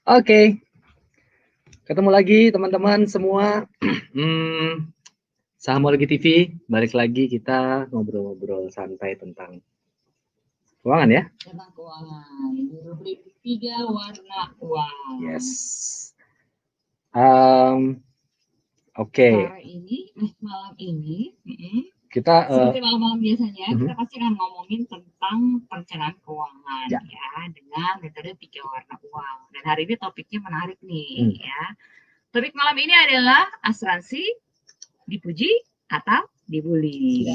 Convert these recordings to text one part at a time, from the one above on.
Oke, ketemu lagi teman-teman semua. Sahamologi TV, balik lagi kita ngobrol-ngobrol santai tentang keuangan ya. Tentang keuangan, di rubrik 3 warna uang. Yes. Sore ini, malam ini, kita seperti malam-malam biasanya, kita pasti akan ngomongin tentang perencanaan keuangan ya, dengan metode 3 warna uang. Dan hari ini topiknya menarik nih ya. Topik malam ini adalah asuransi dipuji atau dibully. Ya.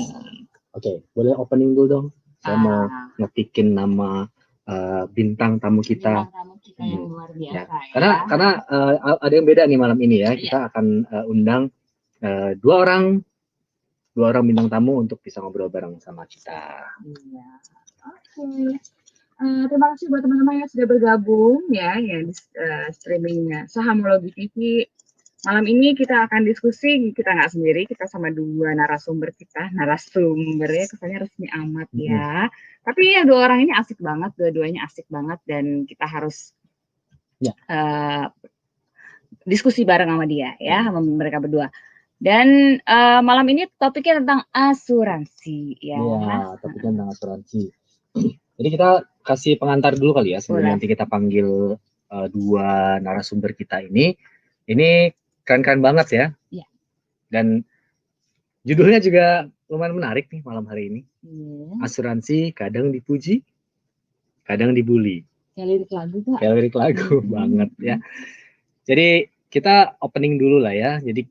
Oke, boleh opening dulu dong. Saya mau ngetikin nama bintang tamu kita. Bintang tamu kita yang luar biasa ya. Karena ada yang beda nih malam ini ya. Kita akan undang dua orang bintang tamu untuk bisa ngobrol bareng sama kita. Iya. Oke. Terima kasih buat teman-teman yang sudah bergabung ya di streamingnya Sahamologi TV. Malam ini kita akan diskusi, kita nggak sendiri, kita sama dua narasumbernya kesannya resmi amat ya. Tapi yang dua orang ini asik banget, dua-duanya asik banget dan kita harus diskusi bareng sama dia ya, sama mereka berdua. Dan malam ini topiknya tentang asuransi ya. Iya, topiknya tentang asuransi. Jadi kita kasih pengantar dulu kali ya sebelum nanti kita panggil dua narasumber kita ini. Ini keren-keren banget ya. Iya. Dan judulnya juga lumayan menarik nih malam hari ini. Asuransi kadang dipuji, kadang dibully. Kayak lirik lagu Pak. Kayak lirik lagu banget ya. Jadi kita opening dulu lah ya. Jadi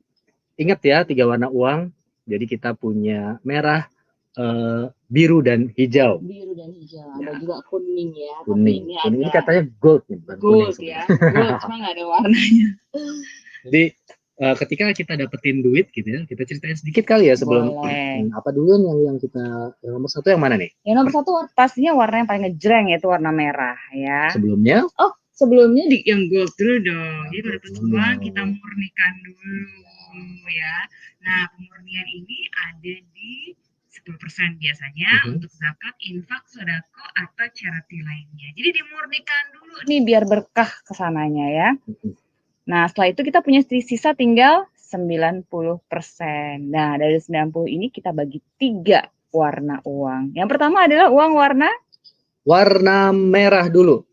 ingat ya 3 warna uang. Jadi kita punya merah, biru dan hijau. Biru dan hijau. Ada juga kuning ya. Kuning. Ini katanya gold nih, bukan gold kuning, ya. Gold cuma nggak ada warnanya. Jadi ketika kita dapetin duit gitu ya, kita ceritain sedikit kali ya sebelum apa dulu yang kita yang nomor satu yang mana nih? Yang nomor satu pastinya warna yang paling ngejreng yaitu warna merah ya. Sebelumnya? Oh, sebelumnya di yang gold dulu dong. Jadi pada pertemuan kita murnikan dulu ya. Nah, pemurnian ini ada di 10% biasanya untuk zakat, infak, sodako, atau charity lainnya. Jadi dimurnikan dulu nih biar berkah kesananya ya. Nah, setelah itu kita punya sisa tinggal 90%. Nah, dari 90 ini kita bagi 3 warna uang. Yang pertama adalah uang warna merah dulu.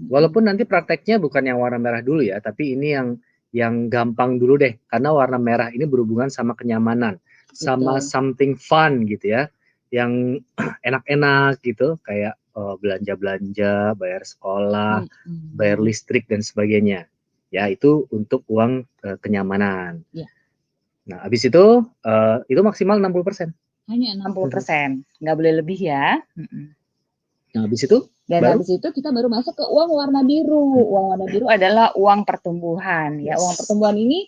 Walaupun nanti prakteknya bukan yang warna merah dulu ya, tapi ini yang gampang dulu deh. Karena warna merah ini berhubungan sama kenyamanan, sama something fun gitu ya. Yang enak-enak gitu, kayak belanja-belanja, bayar sekolah, bayar listrik dan sebagainya. Ya, itu untuk uang kenyamanan. Ya. Nah, habis itu maksimal 60%. Hanya 60%, nggak boleh lebih ya. Nah, habis itu? Dan habis itu kita baru masuk ke uang warna biru. Uang warna biru adalah uang pertumbuhan. Ya, uang pertumbuhan ini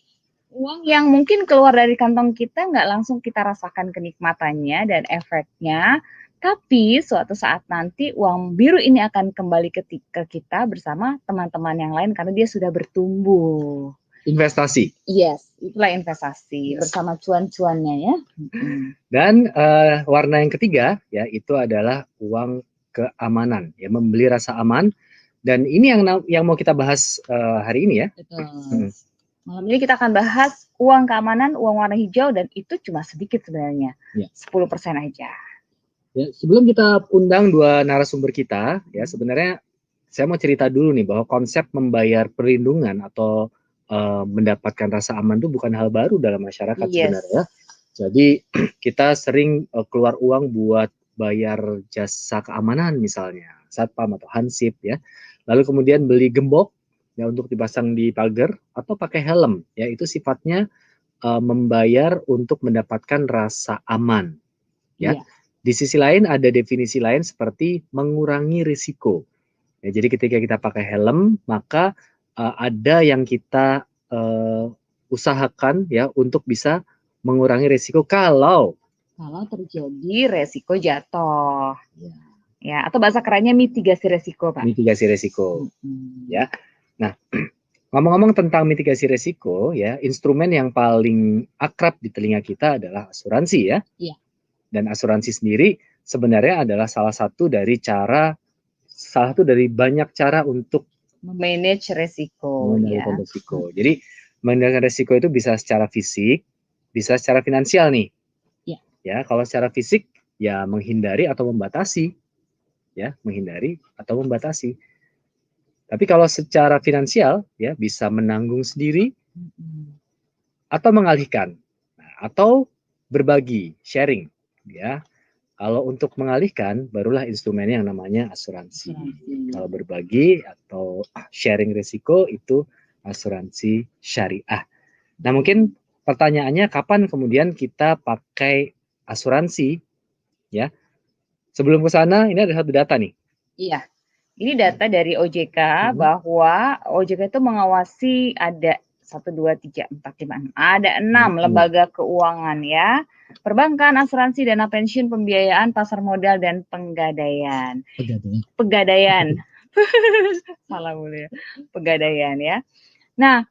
uang yang mungkin keluar dari kantong kita nggak langsung kita rasakan kenikmatannya dan efeknya. Tapi suatu saat nanti uang biru ini akan kembali ke kita bersama teman-teman yang lain karena dia sudah bertumbuh. Investasi. Yes, itulah investasi bersama cuan-cuannya ya. Dan warna yang ketiga ya itu adalah uang keamanan, ya membeli rasa aman. Dan ini yang mau kita bahas hari ini ya. Betul. Malam ini kita akan bahas uang keamanan, uang warna hijau, dan itu cuma sedikit sebenarnya, 10% aja. Ya, sebelum kita undang dua narasumber kita, ya sebenarnya saya mau cerita dulu nih bahwa konsep membayar perlindungan atau mendapatkan rasa aman itu bukan hal baru dalam masyarakat sebenarnya. Jadi kita sering keluar uang buat bayar jasa keamanan misalnya, satpam atau hansip ya. Lalu kemudian beli gembok ya untuk dipasang di pagar atau pakai helm ya, itu sifatnya membayar untuk mendapatkan rasa aman ya. Di sisi lain ada definisi lain seperti mengurangi risiko. Ya, jadi ketika kita pakai helm, maka ada yang kita usahakan ya untuk bisa mengurangi risiko kalau terjadi resiko jatuh. Ya, atau bahasa kerennya mitigasi resiko, Pak. Mitigasi resiko. Ya. Nah, ngomong-ngomong tentang mitigasi resiko ya, instrumen yang paling akrab di telinga kita adalah asuransi ya. Iya. Dan asuransi sendiri sebenarnya adalah salah satu dari banyak cara untuk Manage resiko mengendalikan ya. resiko. Jadi mengendalikan resiko itu bisa secara fisik, bisa secara finansial nih. Ya. Ya, kalau secara fisik ya menghindari atau membatasi, ya menghindari atau membatasi. Tapi kalau secara finansial ya bisa menanggung sendiri atau mengalihkan, atau berbagi, sharing, ya. Kalau untuk mengalihkan, barulah instrumen yang namanya asuransi. Kalau berbagi atau sharing risiko itu asuransi syariah. Nah, mungkin pertanyaannya kapan kemudian kita pakai asuransi, ya? Sebelum ke sana, ini ada satu data nih. Iya, ini data dari OJK bahwa OJK itu mengawasi ada 1, 2, 3, 4, 5, 6. Ada 6 lembaga keuangan ya. Perbankan, asuransi, dana pensiun, pembiayaan, pasar modal, dan pegadaian. Pegadaian. Salah boleh ya. Pegadaian ya. Nah,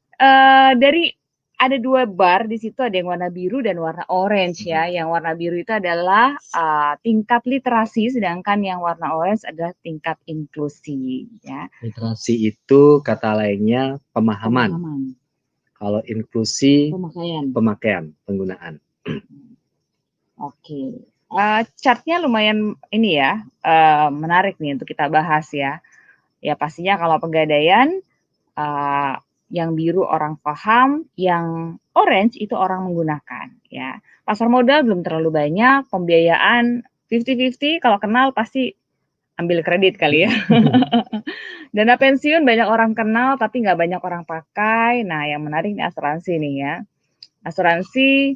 dari ada 2 bar di situ, ada yang warna biru dan warna orange ya. Yang warna biru itu adalah tingkat literasi, sedangkan yang warna orange adalah tingkat inklusi ya. Literasi itu kata lainnya pemahaman. Kalau inklusi pemakaian, penggunaan. Oke. Chartnya lumayan ini ya, menarik nih untuk kita bahas ya. Ya pastinya kalau pegadaian yang biru orang paham, yang orange itu orang menggunakan ya. Pasar modal belum terlalu banyak, pembiayaan 50-50, kalau kenal pasti ambil kredit kali ya. Dana pensiun banyak orang kenal tapi nggak banyak orang pakai. Nah, yang menarik nih asuransi nih ya. Asuransi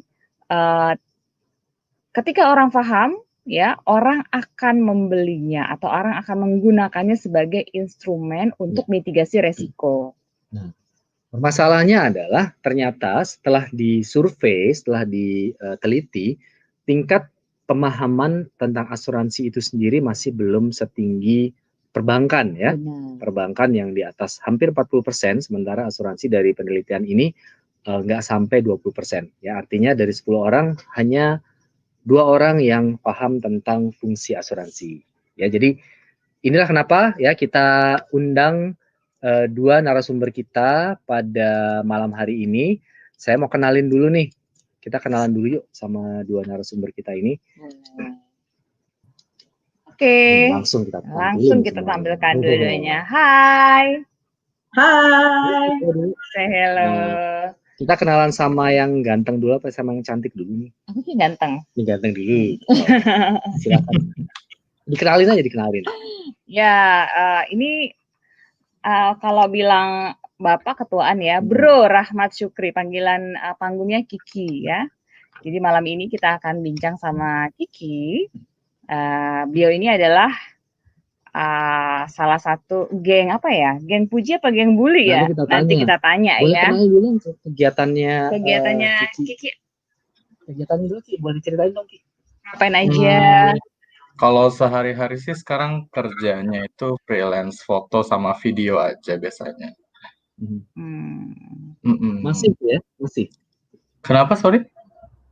ketika orang paham ya, orang akan membelinya atau orang akan menggunakannya sebagai instrumen untuk mitigasi resiko. Nah, masalahnya adalah ternyata setelah disurvei, setelah diteliti, tingkat pemahaman tentang asuransi itu sendiri masih belum setinggi perbankan ya. Perbankan yang di atas hampir 40%, sementara asuransi dari penelitian ini nggak sampai 20%. Ya, artinya dari 10 orang hanya 2 orang yang paham tentang fungsi asuransi. Ya, jadi inilah kenapa ya kita undang 2 narasumber kita pada malam hari ini. Saya mau kenalin dulu nih. Kita kenalan dulu yuk sama 2 narasumber kita ini. Oke. Langsung kita tampilkan dulunya. Hai. Hai. Say hello. Kita kenalan sama yang ganteng dulu apa sama yang cantik dulu nih? Aku sih ganteng. Ini ganteng dulu. Silakan. Dikenalin aja, dikenalin. Ya, ini kalau bilang Bapak ketuaan ya, Bro Rahmat Syukri, panggilan panggungnya Kiki ya. Jadi malam ini kita akan bincang sama Kiki. Beliau ini adalah salah satu geng apa ya? Geng puji apa geng bully ya? Nanti kita tanya boleh ya. Boleh kenalin dulu kegiatannya Kiki. Kegiatannya dulu Ki, boleh ceritain dong Ki. Ngapain aja? Kalau sehari-hari sih sekarang kerjanya itu freelance foto sama video aja biasanya. Masih ya? Masih. Kenapa, sorry?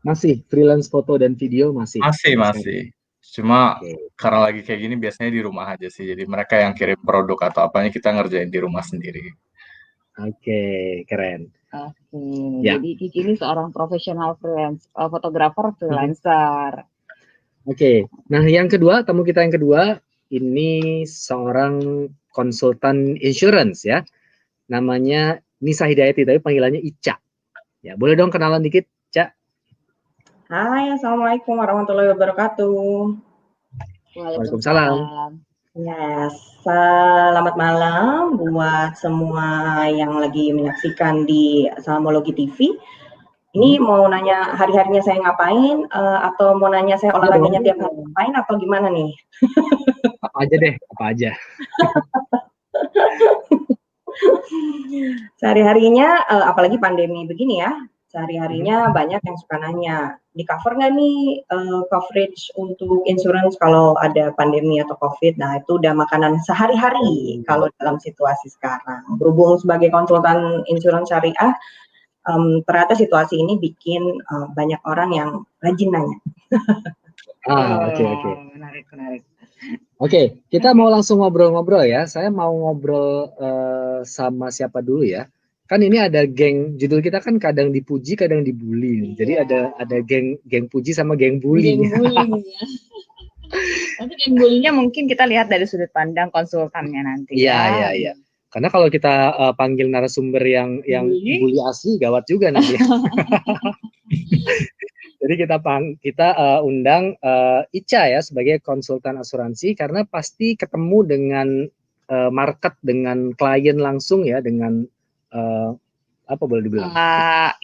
Masih, freelance foto dan video masih. Masih. Cuma karena lagi kayak gini biasanya di rumah aja sih. Jadi mereka yang kirim produk atau apanya kita ngerjain di rumah sendiri. Oke, keren. Ya. Jadi Kiki ini seorang profesional freelance, fotografer freelancer. Oke. Nah, yang kedua, tamu kita yang kedua ini seorang konsultan insurance ya. Namanya Nisa Hidayati, tapi panggilannya Ica. Ya, boleh dong kenalan dikit, Ica. Hai, assalamualaikum warahmatullahi wabarakatuh. Waalaikumsalam. Yes, selamat malam buat semua yang lagi menyaksikan di Salamologi TV. Ini mau nanya hari-harinya saya ngapain, atau mau nanya saya olahraganya tiap hari ngapain, atau gimana nih? Apa aja deh, apa aja. Sehari-harinya, apalagi pandemi begini ya, sehari-harinya banyak yang suka nanya, di cover nggak nih coverage untuk insurance kalau ada pandemi atau COVID? Nah, itu udah makanan sehari-hari kalau dalam situasi sekarang. Berhubung sebagai konsultan insurance syariah, ternyata situasi ini bikin banyak orang yang rajin nanya. Oke. Menarik. Oke, kita mau langsung ngobrol-ngobrol ya. Saya mau ngobrol sama siapa dulu ya. Kan ini ada geng, judul kita kan kadang dipuji, kadang dibully. Jadi ada geng puji sama geng bully. Geng bully ya. Tapi geng bullynya mungkin kita lihat dari sudut pandang konsultannya nanti ya. Iya. Karena kalau kita panggil narasumber yang bully asli gawat juga nanti. Jadi kita undang Ica ya sebagai konsultan asuransi karena pasti ketemu dengan market, dengan klien langsung ya, dengan apa boleh dibilang?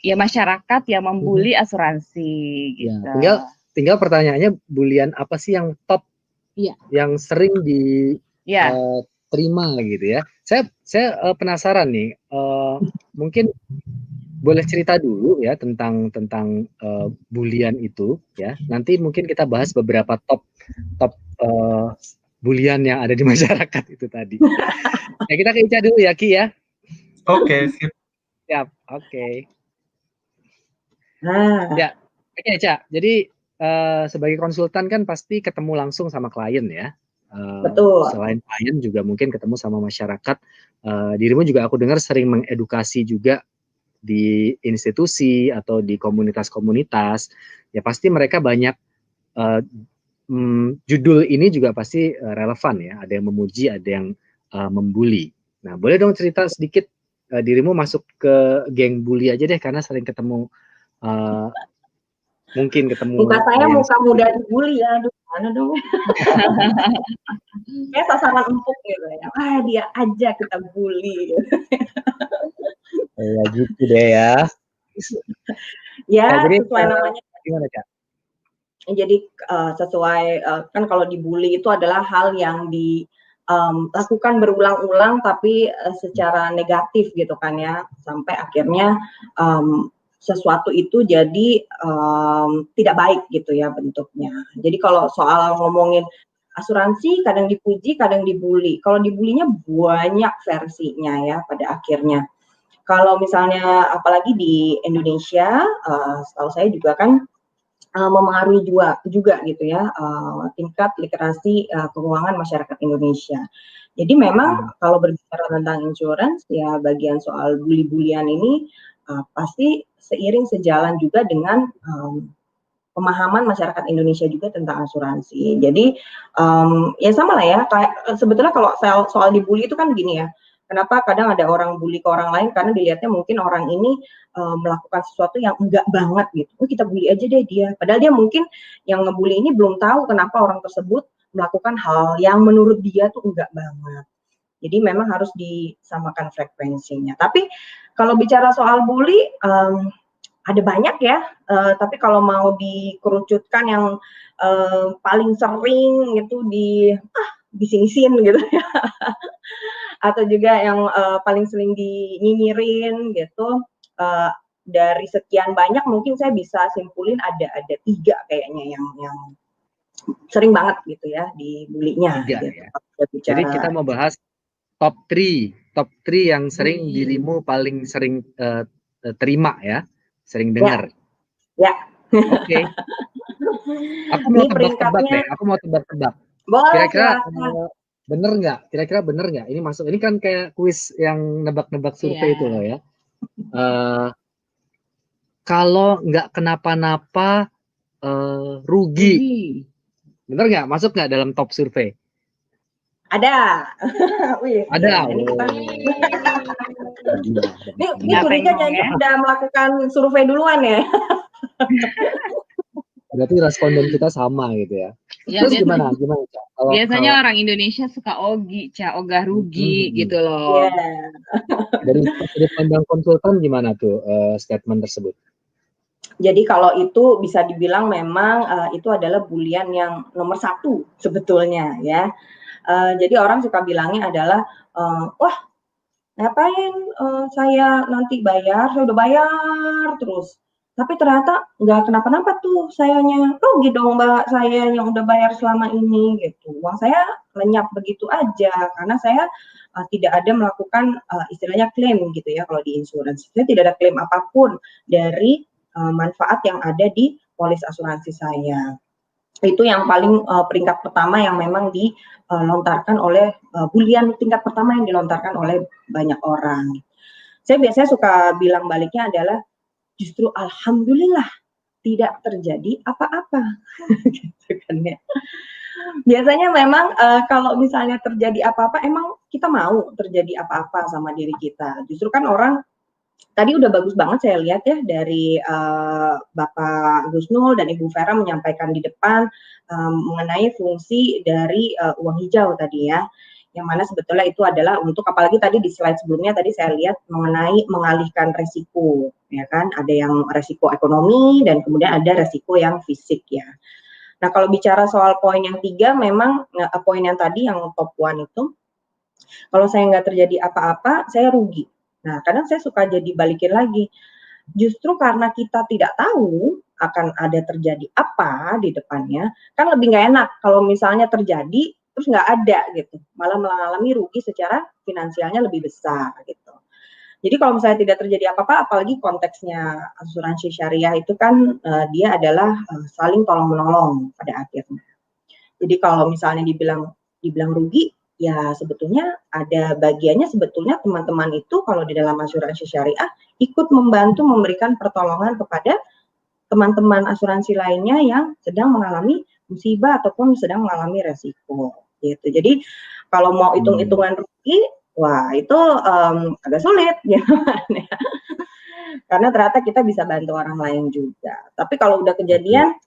Ya masyarakat yang membuli asuransi gitu. Ya, tinggal pertanyaannya, bulian apa sih yang top, yang sering diterima gitu ya? Saya penasaran nih, mungkin boleh cerita dulu ya tentang bulian itu ya. Nanti mungkin kita bahas beberapa top bulian yang ada di masyarakat itu tadi. Ya kita ke Ica dulu ya Ki ya. Oke, sip. Siap, oke. Ya, oke Ica. Jadi sebagai konsultan kan pasti ketemu langsung sama klien ya. Betul. Selain klien juga mungkin ketemu sama masyarakat. Dirimu juga aku dengar sering mengedukasi juga di institusi atau di komunitas-komunitas, ya pasti mereka banyak judul ini juga pasti relevan ya, ada yang memuji, ada yang membuli. Nah, boleh dong cerita sedikit dirimu masuk ke geng bully aja deh, karena sering ketemu, mungkin ketemu. Muka saya muka muda dibully ya, aduh mana dong. Kayak sasaran empuk gitu ya, dia aja kita bully. Ya gitu deh ya. Ya, jadi sesuai namanya. Gimana Kak? Jadi sesuai kan kalau dibully itu adalah hal yang dilakukan berulang-ulang tapi secara negatif gitu kan ya, sampai akhirnya sesuatu itu jadi tidak baik gitu ya bentuknya. Jadi kalau soal ngomongin asuransi, kadang dipuji, kadang dibully. Kalau dibulinya banyak versinya ya pada akhirnya. Kalau misalnya apalagi di Indonesia, setahu saya juga kan memengaruhi juga gitu ya tingkat literasi keuangan masyarakat Indonesia. Jadi memang kalau berbicara tentang insurance ya bagian soal bully-bulian ini pasti seiring sejalan juga dengan pemahaman masyarakat Indonesia juga tentang asuransi. Jadi ya sama lah ya, kayak sebetulnya kalau soal dibully itu kan gini ya. Kenapa kadang ada orang bully ke orang lain karena dilihatnya mungkin orang ini melakukan sesuatu yang enggak banget gitu. Oh kita bully aja deh dia. Padahal dia mungkin yang ngebully ini belum tahu kenapa orang tersebut melakukan hal yang menurut dia tuh enggak banget. Jadi memang harus disamakan frekuensinya. Tapi kalau bicara soal bully, ada banyak ya. Tapi kalau mau dikerucutkan yang paling sering itu bising-bising gitu ya. Atau juga yang paling sering dinyinyirin gitu, dari sekian banyak mungkin saya bisa simpulin ada 3 kayaknya yang sering banget gitu ya dibulinya gitu. Ya. Jadi kita mau bahas top 3 yang sering dirimu paling sering terima ya, sering dengar. Ya. Oke. Aku mau tebak-tebak deh. Boleh, Kira-kira bener nggak? Ini masuk. Ini kan kayak kuis yang nebak-nebak survei itu loh ya. Kalau nggak kenapa-napa rugi. Bener nggak? Masuk nggak dalam top survei? Ada. Wih, ada. Ini curiga kayaknya udah melakukan survei duluan ya. Berarti responden kita sama gitu ya. Terus gimana? Biasanya orang Indonesia suka ogah rugi gitu loh. Dari sudut pandang konsultan gimana tuh statement tersebut? Jadi kalau itu bisa dibilang memang itu adalah bulian yang nomor 1 sebetulnya ya. Jadi orang suka bilangnya adalah wah ngapain saya nanti bayar, saya udah bayar terus. Tapi ternyata nggak kenapa-napa tuh sayanya, rugi dong mbak saya yang udah bayar selama ini gitu. Uang saya lenyap begitu aja karena saya tidak ada melakukan istilahnya klaim gitu ya kalau di insurance. Saya tidak ada klaim apapun dari manfaat yang ada di polis asuransi saya. Itu yang paling peringkat pertama yang memang dilontarkan oleh bulian tingkat pertama yang dilontarkan oleh banyak orang. Saya biasanya suka bilang baliknya adalah justru alhamdulillah tidak terjadi apa-apa, gitu kan ya. Biasanya memang kalau misalnya terjadi apa-apa, emang kita mau terjadi apa-apa sama diri kita. Justru kan orang tadi udah bagus banget saya lihat ya dari Bapak Gusnul dan Ibu Vera menyampaikan di depan mengenai fungsi dari uang hijau tadi ya, yang mana sebetulnya itu adalah untuk, apalagi tadi di slide sebelumnya tadi saya lihat mengenai mengalihkan resiko, ya kan, ada yang resiko ekonomi dan kemudian ada resiko yang fisik ya. Nah kalau bicara soal poin yang 3, memang poin yang tadi yang top 1 itu, kalau saya nggak terjadi apa-apa, saya rugi. Nah, kadang saya suka jadi balikin lagi, justru karena kita tidak tahu akan ada terjadi apa di depannya, kan lebih nggak enak kalau misalnya terjadi terus nggak ada gitu, malah mengalami rugi secara finansialnya lebih besar gitu. Jadi kalau misalnya tidak terjadi apa-apa, apalagi konteksnya asuransi syariah itu kan dia adalah saling tolong-menolong pada akhirnya. Jadi kalau misalnya dibilang rugi, ya sebetulnya ada bagiannya sebetulnya teman-teman itu kalau di dalam asuransi syariah ikut membantu memberikan pertolongan kepada teman-teman asuransi lainnya yang sedang mengalami musibah ataupun sedang mengalami resiko gitu. Jadi kalau mau hitung-hitungan rugi, wah itu agak sulit gitu kan ya. Karena ternyata kita bisa bantu orang lain juga. Tapi kalau udah kejadian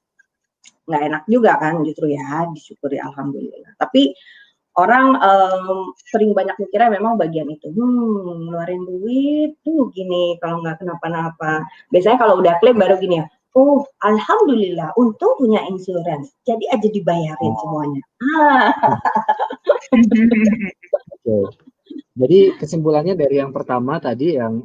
nggak enak juga kan justru ya, disyukuri alhamdulillah. Tapi orang sering banyak mikirnya memang bagian itu, ngeluarin duit tuh gini kalau nggak kenapa-napa. Biasanya kalau udah klaim baru gini ya, oh alhamdulillah untung punya insurance, jadi aja dibayarin semuanya. Oke. Jadi kesimpulannya dari yang pertama tadi yang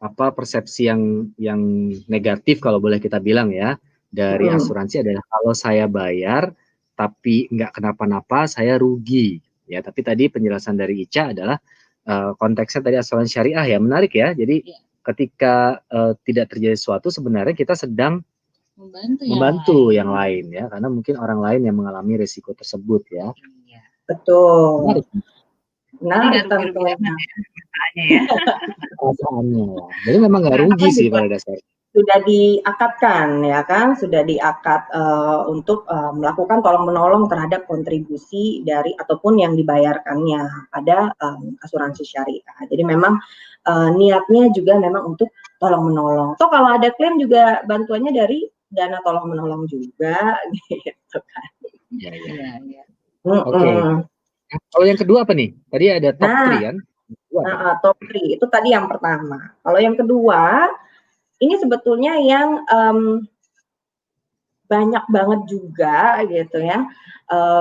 persepsi yang negatif kalau boleh kita bilang ya dari asuransi adalah kalau saya bayar tapi nggak kenapa-napa saya rugi ya. Tapi tadi penjelasan dari Ica adalah konteksnya tadi asuransi syariah ya, menarik ya. Jadi ketika tidak terjadi sesuatu sebenarnya kita sedang membantu yang lain ya, karena mungkin orang lain yang mengalami risiko tersebut ya. Betul. Menarik. Nah, tentunya ya. Perasaannya ya. Jadi memang nggak rugi sih pada dasarnya. Sudah diakatkan ya kan, sudah diakat untuk melakukan tolong-menolong terhadap kontribusi dari ataupun yang dibayarkannya pada asuransi syariah. Jadi memang niatnya juga memang untuk tolong-menolong. Toh kalau ada klaim juga bantuannya dari dana tolong-menolong juga gitu kan. Iya. Oke. Kalau yang kedua apa nih? Tadi ada top 3 kan? Top 3 itu tadi yang pertama. Kalau yang kedua, ini sebetulnya yang banyak banget juga gitu ya,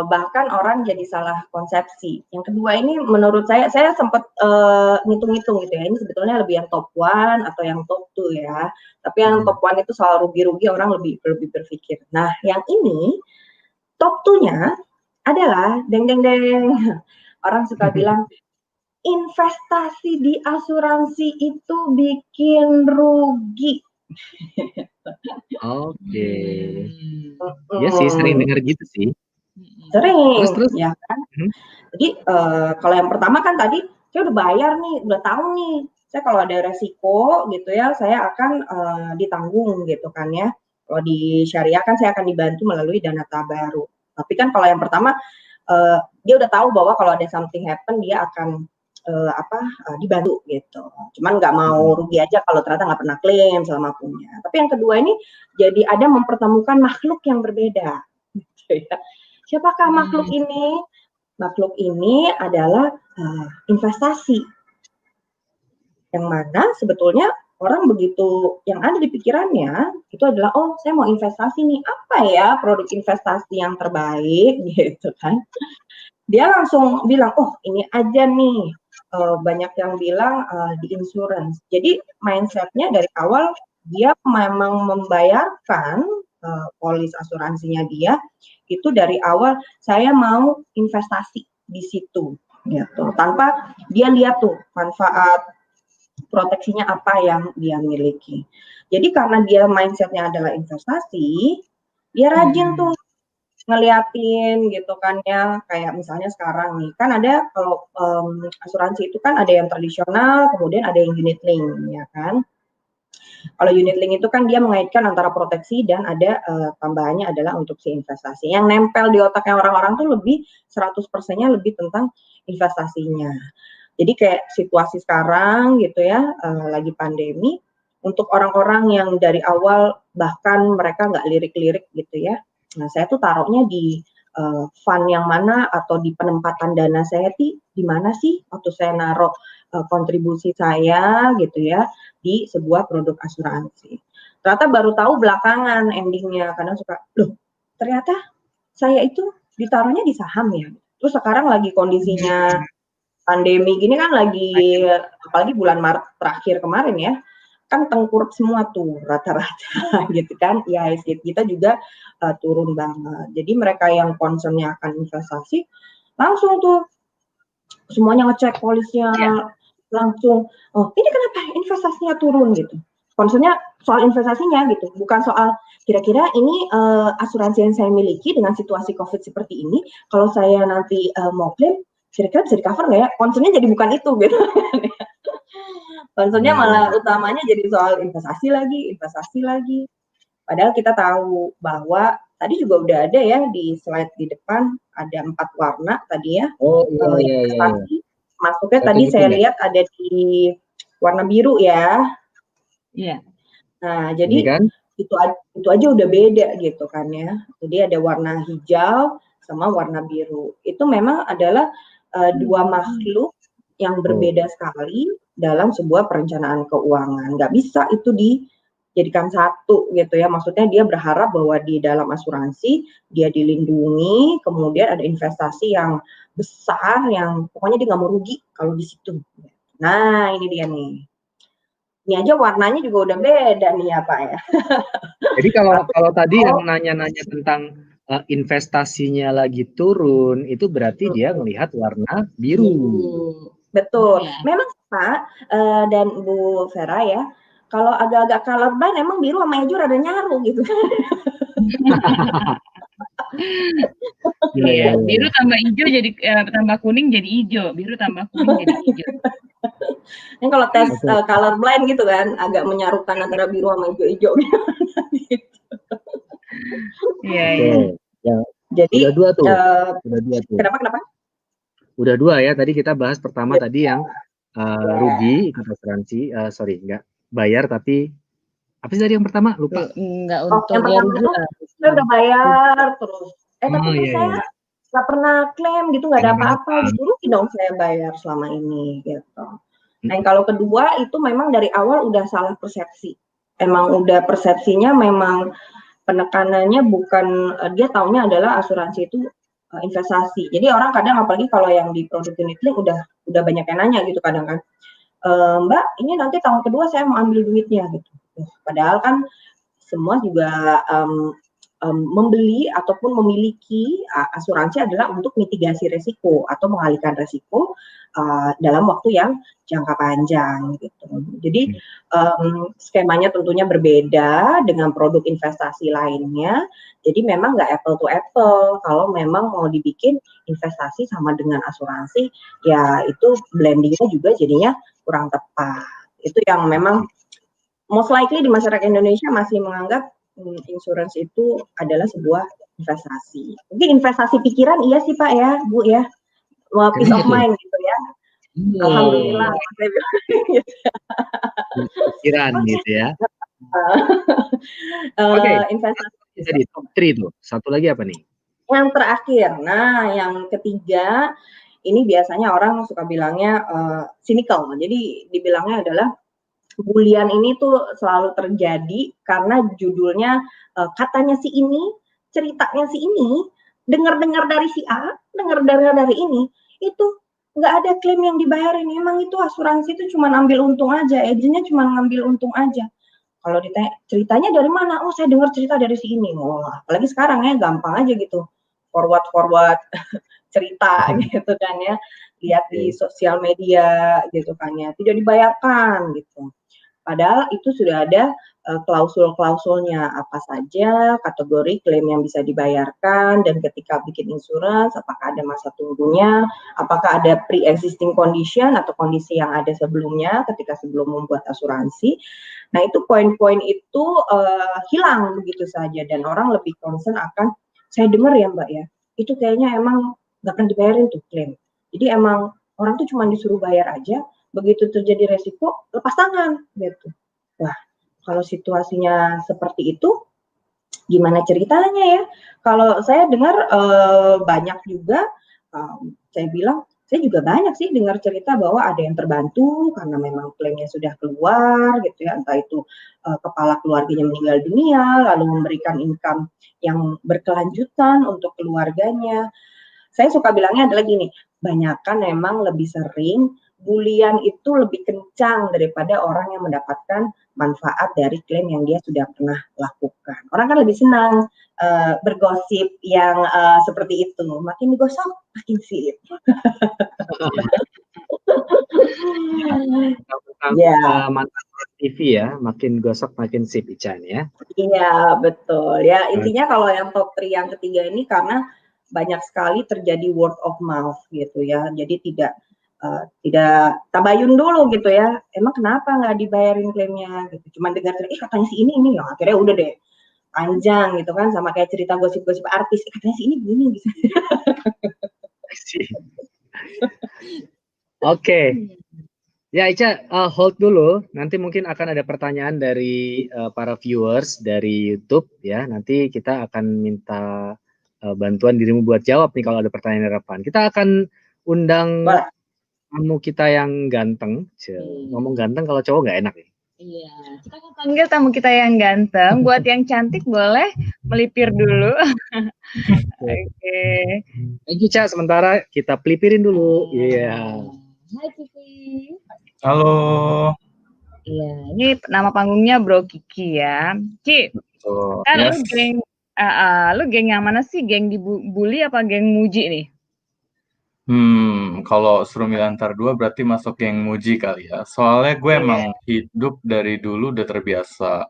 bahkan orang jadi salah konsepsi. Yang kedua ini menurut saya sempat ngitung-ngitung gitu ya, ini sebetulnya lebih yang top 1 atau yang top 2 ya. Tapi yang top 1 itu soal rugi-rugi orang lebih berpikir. Nah yang ini top 2-nya adalah orang suka bilang investasi di asuransi itu bikin rugi. Oke. Ya sih, sering dengar gitu sih. Sering, terus. ya kan. Jadi kalau yang pertama kan tadi saya udah bayar nih, udah tahu nih, saya kalau ada resiko gitu ya, saya akan ditanggung gitu kan ya. Kalau di syariah kan saya akan dibantu melalui dana tabaruk. Tapi kan kalau yang pertama dia udah tahu bahwa kalau ada something happen dia akan dibantu gitu. Cuman nggak mau rugi aja kalau ternyata nggak pernah klaim selama punya. Tapi yang kedua ini jadi ada mempertemukan makhluk yang berbeda. Gitu ya. Siapakah makhluk ini? Makhluk ini adalah investasi. Yang mana sebetulnya orang begitu yang ada di pikirannya itu adalah, oh saya mau investasi nih, apa ya produk investasi yang terbaik gitu kan. Dia langsung bilang, oh ini aja nih, banyak yang bilang di insurance. Jadi mindsetnya dari awal dia memang membayarkan polis asuransinya dia itu dari awal saya mau investasi di situ gitu, tanpa dia lihat tuh manfaat proteksinya apa yang dia miliki. Jadi karena dia mindsetnya adalah investasi, Dia rajin tuh ngeliatin gitu kan ya, kayak misalnya sekarang nih, kan ada kalau asuransi itu kan ada yang tradisional, kemudian ada yang unit link, ya kan. Kalau unit link itu kan dia mengaitkan antara proteksi dan ada tambahannya adalah untuk si investasi. Yang nempel di otaknya orang-orang tuh lebih 100%-nya lebih tentang investasinya. Jadi kayak situasi sekarang gitu ya, lagi pandemi, untuk orang-orang yang dari awal bahkan mereka nggak lirik-lirik gitu ya. Nah, saya tuh taruhnya di fund yang mana atau di penempatan dana saya di mana sih waktu saya naruh kontribusi saya gitu ya di sebuah produk asuransi. Ternyata baru tahu belakangan endingnya, kadang suka, loh ternyata saya itu ditaruhnya di saham ya. Terus sekarang lagi kondisinya pandemi gini kan lagi, apalagi bulan Maret terakhir kemarin ya, kan tengkurap semua tuh rata-rata gitu kan, IHSG kita juga turun banget. Jadi mereka yang concern-nya akan investasi, langsung tuh semuanya ngecek polisnya, langsung, oh ini kenapa investasinya turun gitu. Concern-nya soal investasinya gitu, bukan soal kira-kira ini asuransi yang saya miliki dengan situasi COVID seperti ini, kalau saya nanti mau klaim, kira-kira bisa di-cover nggak ya? Concern-nya jadi bukan itu gitu. Concern-nya malah utamanya jadi soal investasi lagi. Padahal kita tahu bahwa tadi juga udah ada ya di slide di depan ada 4 warna tadi ya. Oh iya. Investasi masuknya tadi saya lihat ada di warna biru ya. Iya. Nah, jadi kan? itu aja udah beda gitu kan ya. Jadi ada warna hijau sama warna biru. Itu memang adalah dua makhluk yang berbeda sekali dalam sebuah perencanaan keuangan. Nggak bisa itu dijadikan satu gitu ya. Maksudnya dia berharap bahwa di dalam asuransi dia dilindungi, kemudian ada investasi yang besar yang pokoknya dia nggak mau rugi kalau di situ. Nah, ini dia nih. Ini aja warnanya juga udah beda nih ya Pak ya. Jadi kalau tadi yang nanya-nanya tentang investasinya lagi turun, itu berarti dia melihat warna biru. Betul. Memang Pak dan Bu Vera ya, kalau agak-agak colorblind emang biru sama hijau rada nyaru gitu. Iya, biru tambah hijau jadi tambah kuning jadi hijau, biru tambah kuning jadi hijau. Ini kalau tes colorblind gitu kan, agak menyarukan antara biru sama hijau-hijau gitu. Iya. Ya. Jadi udah dua tuh. Kenapa? Udah dua ya. Tadi kita bahas pertama tadi yang rugi ikut asuransi, nggak bayar tapi apa sih tadi yang pertama? Lupa. Enggak untuk yang pertama saya udah bayar terus. Tapi saya nggak pernah klaim gitu, nggak ada apa-apa gitu, rugi dong saya bayar selama ini gitu. Nah kalau kedua itu memang dari awal udah salah persepsi. Emang udah persepsinya memang penekanannya bukan, dia taunya adalah asuransi itu investasi. Jadi orang kadang apalagi kalau yang di produk unit link udah banyak yang nanya gitu kadang kan, Mbak ini nanti tahun kedua saya mau ambil duitnya gitu. Padahal kan semua juga membeli ataupun memiliki asuransi adalah untuk mitigasi resiko atau mengalihkan resiko dalam waktu yang jangka panjang gitu. Jadi skemanya tentunya berbeda dengan produk investasi lainnya. Jadi memang nggak apple to apple. Kalau memang mau dibikin investasi sama dengan asuransi, ya itu blendingnya juga jadinya kurang tepat. Itu yang memang most likely di masyarakat Indonesia masih menganggap insurance itu adalah sebuah investasi. Mungkin investasi pikiran iya sih Pak ya, Bu ya. Peace of mind gitu ya. Alhamdulillah. Pikiran gitu ya. Investasi jadi top 3 tuh. Satu lagi apa nih? Yang terakhir. Nah, yang ketiga ini biasanya orang suka bilangnya cynical. Jadi dibilangnya adalah bulian ini tuh selalu terjadi karena judulnya katanya si ini, ceritanya si ini, dengar-dengar dari si A, dengar-dengar dari ini, itu nggak ada klaim yang dibayarin. Emang itu asuransi itu cuma ambil untung aja, agennya cuma ngambil untung aja. Kalau ditanya ceritanya dari mana? Oh, saya dengar cerita dari si ini. Wah, apalagi sekarang ya gampang aja gitu. Forward cerita gitu kan ya. Lihat di sosial media gitu kan ya. Tidak dibayarkan gitu. Padahal itu sudah ada klausul-klausulnya, apa saja kategori klaim yang bisa dibayarkan, dan ketika bikin insurance, apakah ada masa tunggunya, apakah ada pre-existing condition atau kondisi yang ada sebelumnya ketika sebelum membuat asuransi. Nah, itu poin-poin itu hilang begitu saja, dan orang lebih concern akan, saya dengar ya Mbak ya, itu kayaknya emang nggak pernah dibayarin tuh klaim. Jadi emang orang tuh cuma disuruh bayar aja, begitu terjadi resiko, lepas tangan gitu. Wah, kalau situasinya seperti itu, gimana ceritanya ya? Kalau saya dengar banyak juga, saya bilang, saya juga banyak sih dengar cerita bahwa ada yang terbantu karena memang klaimnya sudah keluar gitu ya, entah itu kepala keluarganya meninggal dunia, lalu memberikan income yang berkelanjutan untuk keluarganya. Saya suka bilangnya adalah gini, banyakan memang lebih sering bulian itu lebih kencang daripada orang yang mendapatkan manfaat dari klaim yang dia sudah pernah lakukan. Orang kan lebih senang bergosip yang seperti itu, makin digosok makin sip. Ya. Mantan TV ya, makin gosok makin sip Ican ya. Iya betul ya, intinya kalau yang top 3 yang ketiga ini karena banyak sekali terjadi word of mouth gitu ya, jadi tidak tabayun dulu gitu ya, emang kenapa nggak dibayarin klaimnya gitu, cuma dengar katanya si ini ya, akhirnya udah deh panjang gitu kan, sama kayak cerita gosip-gosip artis, katanya si ini begini gitu. Oke. Ya Ica, hold dulu, nanti mungkin akan ada pertanyaan dari para viewers dari YouTube ya, nanti kita akan minta bantuan dirimu buat jawab nih kalau ada pertanyaan harapan. Kita akan undang tamu kita yang ganteng. Ngomong ganteng kalau cowok nggak enak ya. Iya, kita akan panggil tamu kita yang ganteng. Buat yang cantik boleh melipir dulu. Oke. Thank you Ca, sementara kita pelipirin dulu. Iya. Hai Kiki. Halo. Iya, ini nama panggungnya Bro Kiki ya. Ki, kan yes. lu geng yang mana sih? Geng dibully apa geng muji nih? Kalau suruh milih antara dua berarti masuk geng muji kali ya. Soalnya gue emang hidup dari dulu udah terbiasa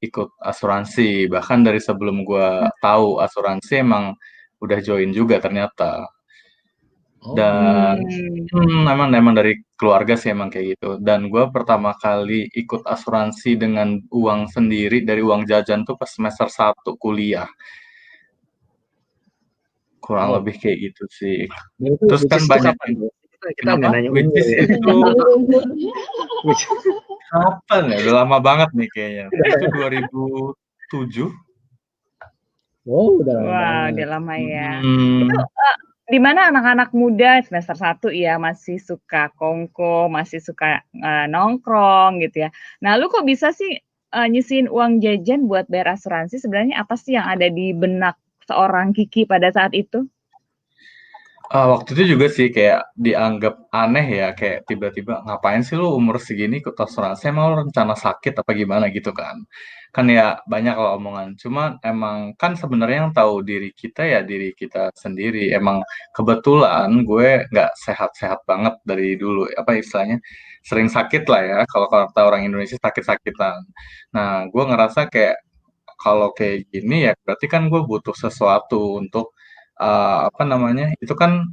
ikut asuransi. Bahkan dari sebelum gue tahu asuransi emang udah join juga ternyata. Dan emang dari keluarga sih emang kayak gitu. Dan gue pertama kali ikut asuransi dengan uang sendiri dari uang jajan tuh pas semester 1 kuliah. Kurang lebih kayak gitu sih. Terus kan banyak kita nggak nanya umur ya. Kapan ya? Udah lama banget nih kayaknya. Itu 2007. Oh, udah lama. Wah, udah lama ya. Itu di mana anak-anak muda semester 1 ya masih suka kongko, masih suka nongkrong gitu ya. Nah, lu kok bisa sih nyisihin uang jajan buat bayar asuransi? Sebenarnya apa sih yang ada di benak seorang Kiki pada saat itu? Waktu itu juga sih kayak dianggap aneh ya, kayak tiba-tiba ngapain sih lu umur segini ikut asuransi, emang lu rencana sakit apa gimana gitu kan. Kan ya banyak lah omongan, cuman emang kan sebenarnya yang tahu diri kita ya diri kita sendiri. Emang kebetulan gue nggak sehat-sehat banget dari dulu, apa istilahnya, sering sakit lah ya, kalau kata orang Indonesia sakit-sakitan. Nah, gue ngerasa kayak kalau kayak gini ya berarti kan gue butuh sesuatu untuk itu kan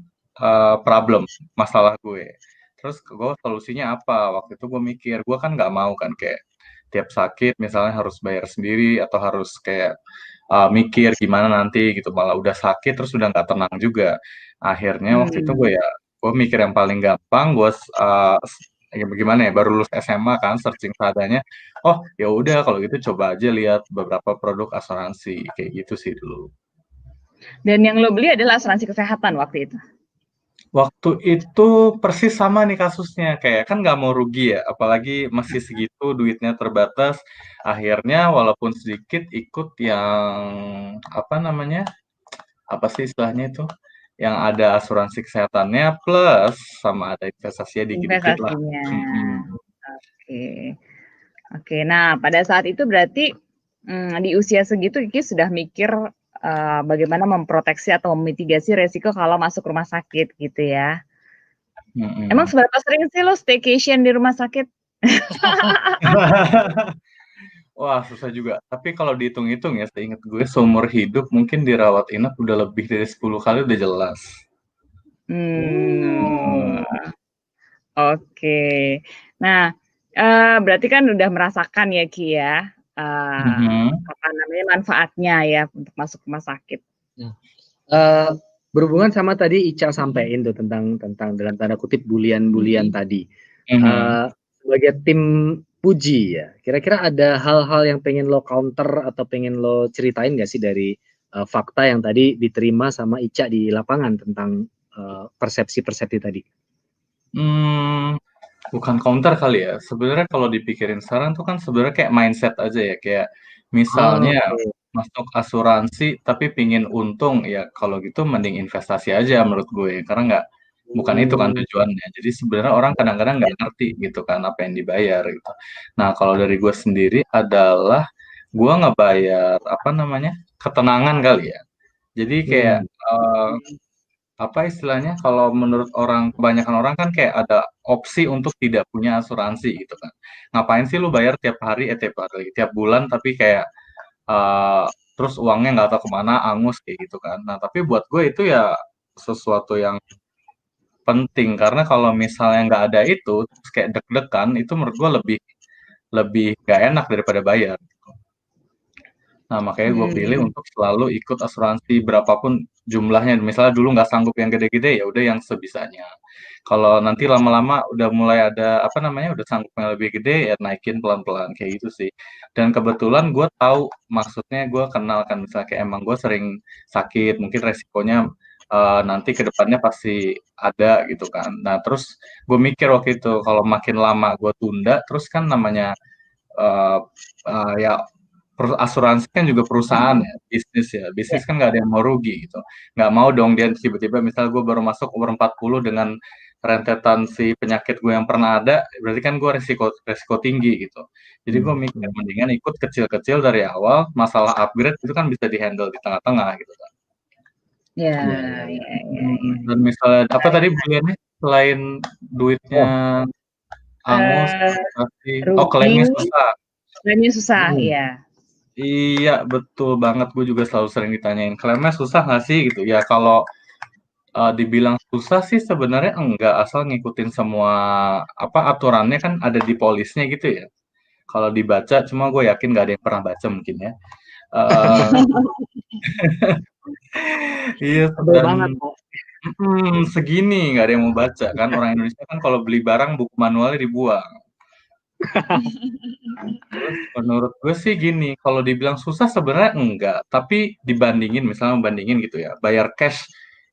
problem, masalah gue. Terus gue solusinya apa? Waktu itu gue mikir, gue kan nggak mau kan kayak tiap sakit misalnya harus bayar sendiri atau harus kayak mikir gimana nanti gitu, malah udah sakit terus udah nggak tenang juga. Akhirnya waktu itu gue mikir yang paling gampang, gue bagaimana ya, baru lulus SMA kan, searching seadanya. Oh ya udah kalau gitu coba aja lihat beberapa produk asuransi kayak gitu sih dulu. Dan yang lo beli adalah asuransi kesehatan waktu itu? Waktu itu persis sama nih kasusnya, kayak kan nggak mau rugi ya, apalagi masih segitu duitnya terbatas, akhirnya walaupun sedikit ikut yang apa sih istilahnya itu, yang ada asuransi kesehatannya plus sama ada investasinya dikit-dikit lah. Oke. Nah pada saat itu berarti di usia segitu Kiki sudah mikir bagaimana memproteksi atau memitigasi resiko kalau masuk rumah sakit gitu ya. Emang seberapa sering sih lo staycation di rumah sakit? Wah, susah juga. Tapi kalau dihitung-hitung ya, seingat gue seumur hidup mungkin dirawat inap udah lebih dari 10 kali udah jelas. Hmm, oke. Nah, berarti kan udah merasakan ya Ki ya, apa namanya, manfaatnya ya untuk masuk rumah sakit. Berhubungan sama tadi Ica sampein tuh tentang dalam tanda kutip bulian tadi. Sebagai tim Puji ya, kira-kira ada hal-hal yang pengen lo counter atau pengen lo ceritain nggak sih dari fakta yang tadi diterima sama Ica di lapangan tentang persepsi-persepsi tadi? Bukan counter kali ya. Sebenarnya kalau dipikirin sekarang tuh kan sebenarnya kayak mindset aja ya. Kayak misalnya masuk asuransi tapi pingin untung, ya kalau gitu mending investasi aja menurut gue. Karena bukan itu kan tujuannya. Jadi sebenarnya orang kadang-kadang nggak ngerti gitu kan apa yang dibayar gitu. Nah kalau dari gue sendiri adalah gue ngebayar apa namanya ketenangan kali ya. Jadi kayak apa istilahnya kalau menurut kebanyakan orang kan kayak ada opsi untuk tidak punya asuransi gitu kan. Ngapain sih lu bayar tiap hari, tiap bulan tapi kayak terus uangnya nggak tahu kemana, angus kayak gitu kan. Nah tapi buat gue itu ya sesuatu yang penting karena kalau misalnya nggak ada itu, terus kayak deg-degan, itu menurut gue lebih nggak enak daripada bayar. Nah, makanya gue pilih untuk selalu ikut asuransi berapapun jumlahnya. Misalnya dulu nggak sanggup yang gede-gede, ya udah yang sebisanya. Kalau nanti lama-lama udah mulai ada apa namanya, udah sanggup yang lebih gede, ya naikin pelan-pelan kayak gitu sih. Dan kebetulan gue tahu, maksudnya gue kenal kan misalnya kayak emang gue sering sakit, mungkin resikonya nanti ke depannya pasti ada gitu kan. Nah, terus gue mikir waktu itu kalau makin lama gue tunda, terus kan namanya ya asuransi kan juga perusahaan ya, bisnis kan nggak ada yang mau rugi gitu, nggak mau dong dia tiba-tiba misal gue baru masuk umur 40 dengan rentetan si penyakit gue yang pernah ada, berarti kan gue resiko tinggi gitu, jadi gue mikir mendingan ikut kecil-kecil dari awal, masalah upgrade itu kan bisa dihandle di tengah-tengah gitu kan. Ya. Dan misalnya apa tadi buliannya selain duitnya angus, klaimnya susah. Klaimnya susah, iya. Iya, betul banget. Gue juga selalu sering ditanyain, klaimnya susah nggak sih gitu. Ya kalau dibilang susah sih sebenarnya enggak, asal ngikutin semua apa aturannya kan ada di polisnya gitu ya. Kalau dibaca, cuma gue yakin nggak ada yang pernah baca mungkin ya. Iya, dan segini nggak ada yang mau baca kan. Orang Indonesia kan kalau beli barang buku manualnya dibuang. Terus menurut gue sih gini, kalau dibilang susah sebenarnya enggak, tapi misalnya membandingin gitu ya, bayar cash,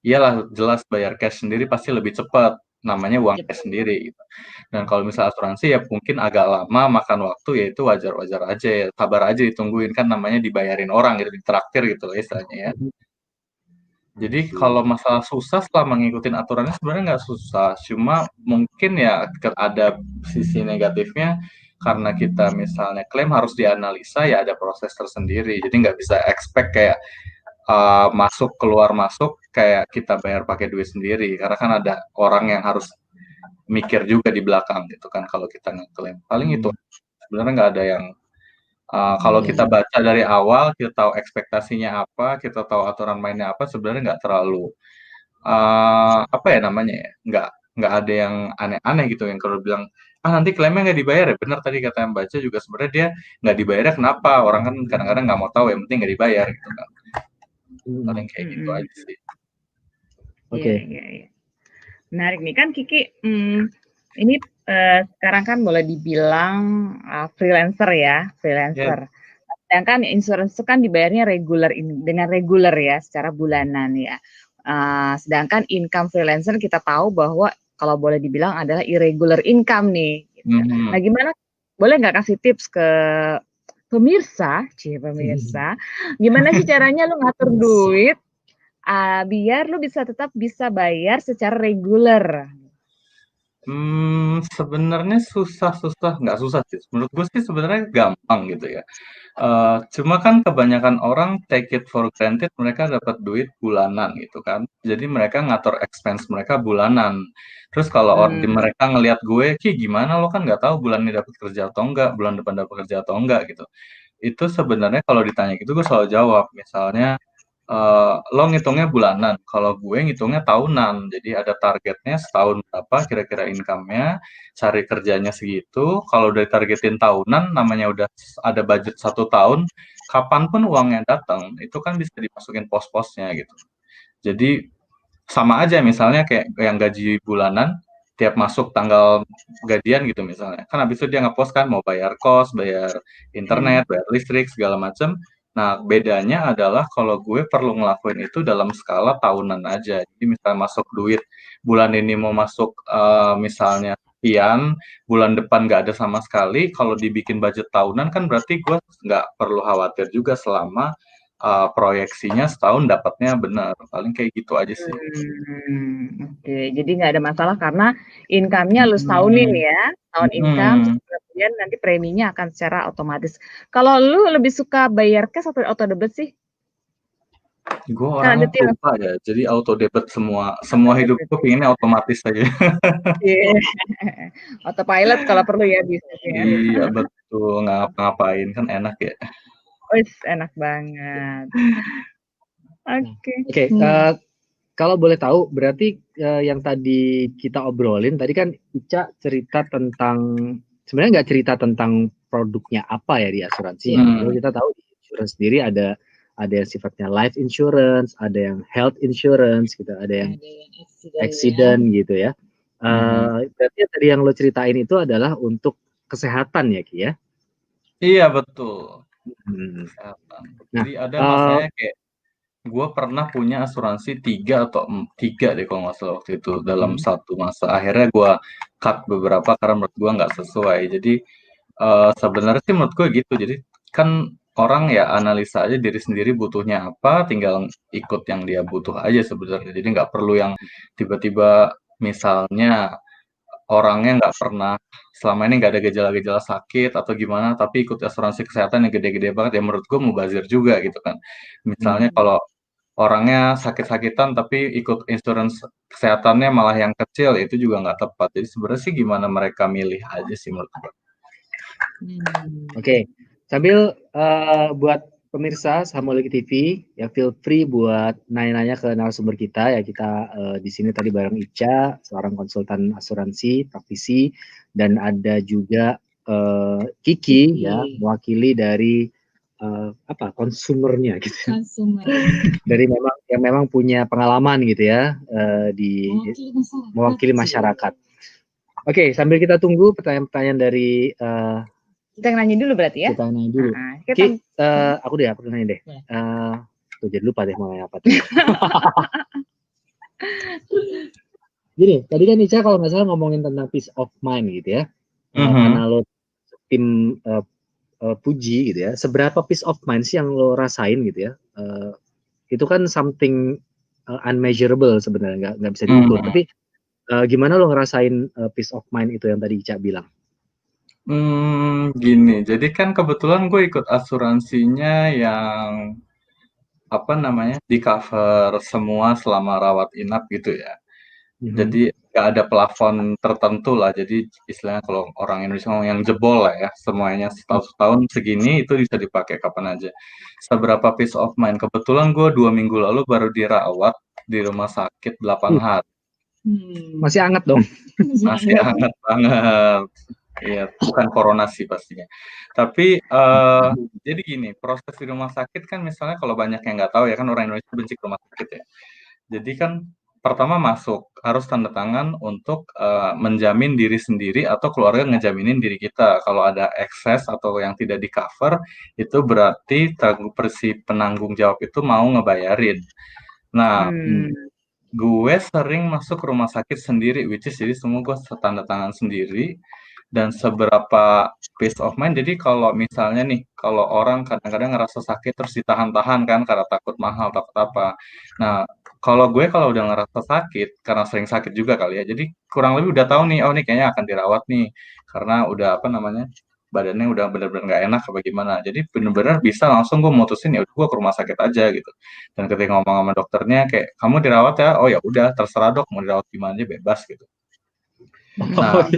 iyalah jelas bayar cash sendiri pasti lebih cepat, namanya uang cash sendiri gitu. Dan kalau misalnya asuransi ya mungkin agak lama, makan waktu, ya itu wajar-wajar aja ya, sabar aja ditungguin, kan namanya dibayarin orang gitu, ditraktir gitu lah istilahnya ya. Jadi kalau masalah susah selama ngikutin aturannya sebenarnya nggak susah, cuma mungkin ya ada sisi negatifnya karena kita misalnya klaim harus dianalisa, ya ada proses tersendiri. Jadi nggak bisa expect kayak masuk keluar masuk kayak kita bayar pakai duit sendiri, karena kan ada orang yang harus mikir juga di belakang gitu kan kalau kita ngeklaim. Paling itu sebenarnya nggak ada yang kalau kita baca dari awal, kita tahu ekspektasinya apa, kita tahu aturan mainnya apa, sebenarnya nggak terlalu apa ya namanya ya, nggak ada yang aneh-aneh gitu yang kalau bilang nanti klaimnya nggak dibayar ya, benar tadi kata yang baca juga sebenarnya dia nggak dibayarnya kenapa, orang kan kadang-kadang nggak mau tahu, yang penting nggak dibayar gitu kan, paling kayak gitu aja sih. Oke. Menarik nih kan Kiki, ini sekarang kan boleh dibilang freelancer ya, freelancer. Sedangkan insurance itu kan dibayarnya dengan reguler ya, secara bulanan ya. Sedangkan income freelancer kita tahu bahwa kalau boleh dibilang adalah irregular income nih. Gitu. Nah gimana, boleh nggak kasih tips ke pemirsa, gimana sih caranya lu ngatur duit biar lu tetap bisa bayar secara reguler? Sebenarnya nggak susah sih, menurut gue sih sebenarnya gampang gitu ya. Cuma kan kebanyakan orang take it for granted mereka dapat duit bulanan gitu kan. Jadi mereka ngatur expense mereka bulanan. Terus kalau mereka ngelihat gue, "Ki gimana lo kan nggak tahu bulan ini dapat kerja atau enggak, bulan depan dapat kerja atau enggak," gitu. Itu sebenarnya kalau ditanya gitu gue selalu jawab, misalnya lo ngitungnya bulanan, kalau gue ngitungnya tahunan. Jadi ada targetnya setahun berapa kira-kira income-nya, cari kerjanya segitu, kalau udah ditargetin tahunan, namanya udah ada budget 1 tahun, kapanpun uangnya datang, itu kan bisa dimasukin pos-posnya gitu. Jadi sama aja misalnya kayak yang gaji bulanan, tiap masuk tanggal gajian gitu misalnya, kan habis itu dia ngepost kan mau bayar kos, bayar internet, bayar listrik, segala macem. Nah, bedanya adalah kalau gue perlu ngelakuin itu dalam skala tahunan aja. Jadi misalnya masuk duit, bulan ini mau masuk misalnya sekian, bulan depan nggak ada sama sekali, kalau dibikin budget tahunan kan berarti gue nggak perlu khawatir juga selama proyeksinya setahun dapatnya benar, paling kayak gitu aja sih. Oke, jadi nggak ada masalah karena income-nya lu setahunin ya, tahun income, terus kemudian nanti preminya akan secara otomatis. Kalau lu lebih suka bayar cash atau auto debit sih? Gue Kan ada orangnya tiap pelupa ya, jadi auto debit semua hidup gue pengennya otomatis aja. Iya, autopilot kalau perlu ya bisnisnya. Iya betul, nggak ngapa-ngapain kan enak ya. Wis, enak banget. Oke. Oke, kalau boleh tahu, berarti yang tadi kita obrolin, tadi kan Ica cerita tentang, sebenarnya nggak cerita tentang produknya apa ya di asuransi ya. Kalau kita tahu di insurance sendiri ada yang sifatnya life insurance, ada yang health insurance gitu, ada yang accident gitu ya. Berarti tadi yang lo ceritain itu adalah untuk kesehatan ya Ki ya? Iya betul, kesehatan. Nah, Jadi ada masanya kayak gue pernah punya asuransi 3 deh kalau nggak salah waktu itu dalam satu masa. Akhirnya gue cut beberapa karena menurut gue nggak sesuai. Jadi sebenarnya sih menurut gue gitu. Jadi kan orang ya analisa aja diri sendiri butuhnya apa, tinggal ikut yang dia butuh aja sebenarnya. Jadi nggak perlu yang tiba-tiba misalnya orangnya nggak pernah selama ini nggak ada gejala-gejala sakit atau gimana, tapi ikut asuransi kesehatan yang gede-gede banget ya menurut gue mubazir juga gitu kan. Misalnya kalau orangnya sakit-sakitan tapi ikut insurance kesehatannya malah yang kecil, itu juga nggak tepat. Jadi sebenarnya sih gimana mereka milih aja sih menurut gue. Oke, sambil buat pemirsa Sahamoleki TV ya feel free buat nanya-nanya ke narasumber kita ya. Kita di sini tadi bareng Ica, seorang konsultan asuransi praktisi, dan ada juga Kiki ya, mewakili dari konsumernya gitu. Konsumer. Dari memang punya pengalaman gitu ya di mewakili masyarakat. Oke, sambil kita tunggu pertanyaan-pertanyaan dari Kita nanya dulu berarti ya? kita nanya dulu. Ki, aku nanya deh. Tuh jadi lupa deh mau nanya apa tuh. Gini, tadi kan Ica kalau nggak salah ngomongin tentang peace of mind gitu ya. Karena lo tim Puji gitu ya. Seberapa peace of mind sih yang lo rasain gitu ya? Itu kan something unmeasurable sebenarnya, nggak bisa diukur. Tapi gimana lo ngerasain peace of mind itu yang tadi Ica bilang? Gini, jadi kan kebetulan gue ikut asuransinya yang apa namanya di cover semua selama rawat inap gitu ya. Jadi nggak ada plafon tertentu lah. Jadi istilahnya kalau orang Indonesia ngomong yang jebol lah ya, semuanya setahun segini itu bisa dipakai kapan aja. Seberapa peace of mind? Kebetulan gue 2 minggu lalu baru dirawat di rumah sakit 8 hari. Masih hangat dong. Masih hangat banget. Iya, bukan corona sih pastinya. Tapi jadi gini, proses di rumah sakit kan misalnya kalau banyak yang nggak tahu ya kan orang Indonesia benci ke rumah sakit ya. Jadi kan pertama masuk harus tanda tangan untuk menjamin diri sendiri atau keluarga ngejaminin diri kita. Kalau ada ekses atau yang tidak di cover itu berarti penanggung jawab itu mau ngebayarin. Nah, gue sering masuk rumah sakit sendiri, which is jadi semua gue tanda tangan sendiri. dan seberapa peace of mind. Jadi kalau misalnya nih, kalau orang kadang-kadang ngerasa sakit terus ditahan-tahan kan karena takut mahal, takut apa. Nah, kalau udah ngerasa sakit, karena sering sakit juga kali ya, jadi kurang lebih udah tahu nih, oh nih kayaknya akan dirawat nih, karena udah apa namanya, badannya udah bener-bener nggak enak apa gimana. Jadi bener-bener bisa langsung gue mutusin ya udah gue ke rumah sakit aja gitu. Dan ketika ngomong sama dokternya kayak kamu dirawat ya, oh ya udah terserah dok mau dirawat gimana aja bebas gitu. Nah,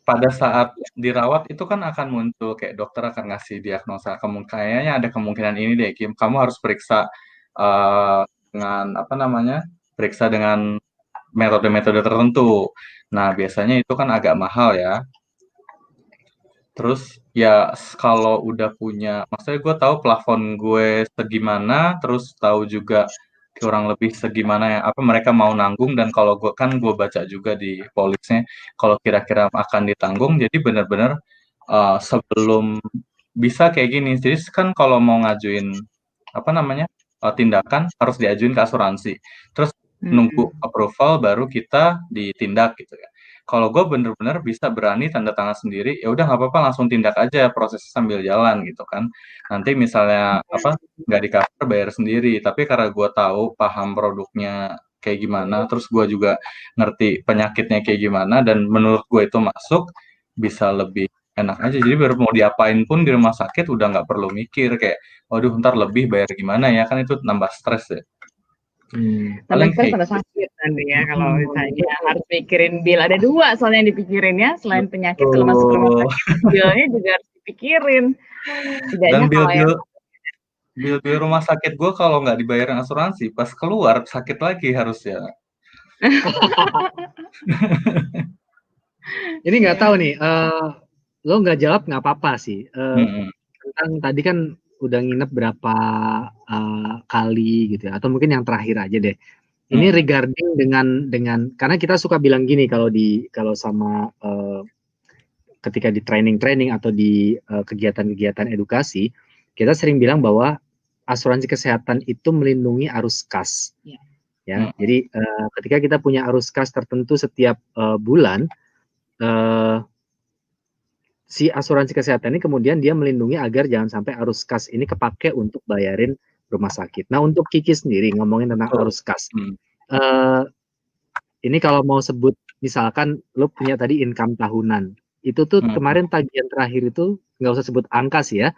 pada saat dirawat itu kan akan muncul kayak dokter akan ngasih diagnosa kayaknya ada kemungkinan ini deh Kim, kamu harus periksa dengan apa namanya, periksa dengan metode-metode tertentu. Nah, biasanya itu kan agak mahal ya. Terus ya kalau udah punya, maksudnya gue tahu plafon gue segimana, terus tahu juga kurang lebih segimana yang apa mereka mau nanggung, dan kalau gue baca juga di polisnya kalau kira-kira akan ditanggung, jadi benar-benar sebelum bisa kayak gini. Jadi kan kalau mau ngajuin apa namanya tindakan harus diajuin ke asuransi, terus nunggu approval baru kita ditindak gitu ya. Kalau gue bener-bener bisa berani tanda tangan sendiri, ya udah nggak apa-apa langsung tindak aja prosesnya sambil jalan gitu kan. Nanti misalnya apa nggak di cover bayar sendiri, tapi karena gue tahu paham produknya kayak gimana, terus gue juga ngerti penyakitnya kayak gimana, dan menurut gue itu masuk bisa lebih enak aja. Jadi baru mau diapain pun di rumah sakit udah nggak perlu mikir kayak, waduh ntar lebih bayar gimana ya, kan itu nambah stres ya. Tambah Paling stres kayak tambah sakit nanti ya kalau misalnya harus mikirin bill. Ada dua soalnya yang dipikirin ya, selain penyakit kalau masuk rumah sakit, billnya juga harus dipikirin. dan Setidaknya kalau yang bil rumah sakit gue kalau nggak dibayarin asuransi, pas keluar sakit lagi harus ya. Ini nggak tahu nih, lo nggak jawab nggak apa-apa sih. Tentang tadi kan udah nginep berapa kali gitu ya, atau mungkin yang terakhir aja deh. Ini regarding dengan karena kita suka bilang gini kalau sama ketika di training atau di kegiatan-kegiatan edukasi, kita sering bilang bahwa asuransi kesehatan itu melindungi arus kas. Ya, jadi ketika kita punya arus kas tertentu setiap bulan, si asuransi kesehatan ini kemudian dia melindungi agar jangan sampai arus kas ini kepake untuk bayarin rumah sakit. Nah, untuk Kiki sendiri ngomongin tentang arus kas, ini kalau mau sebut misalkan lo punya tadi income tahunan, itu tuh kemarin tagihan terakhir itu nggak usah sebut angka sih ya,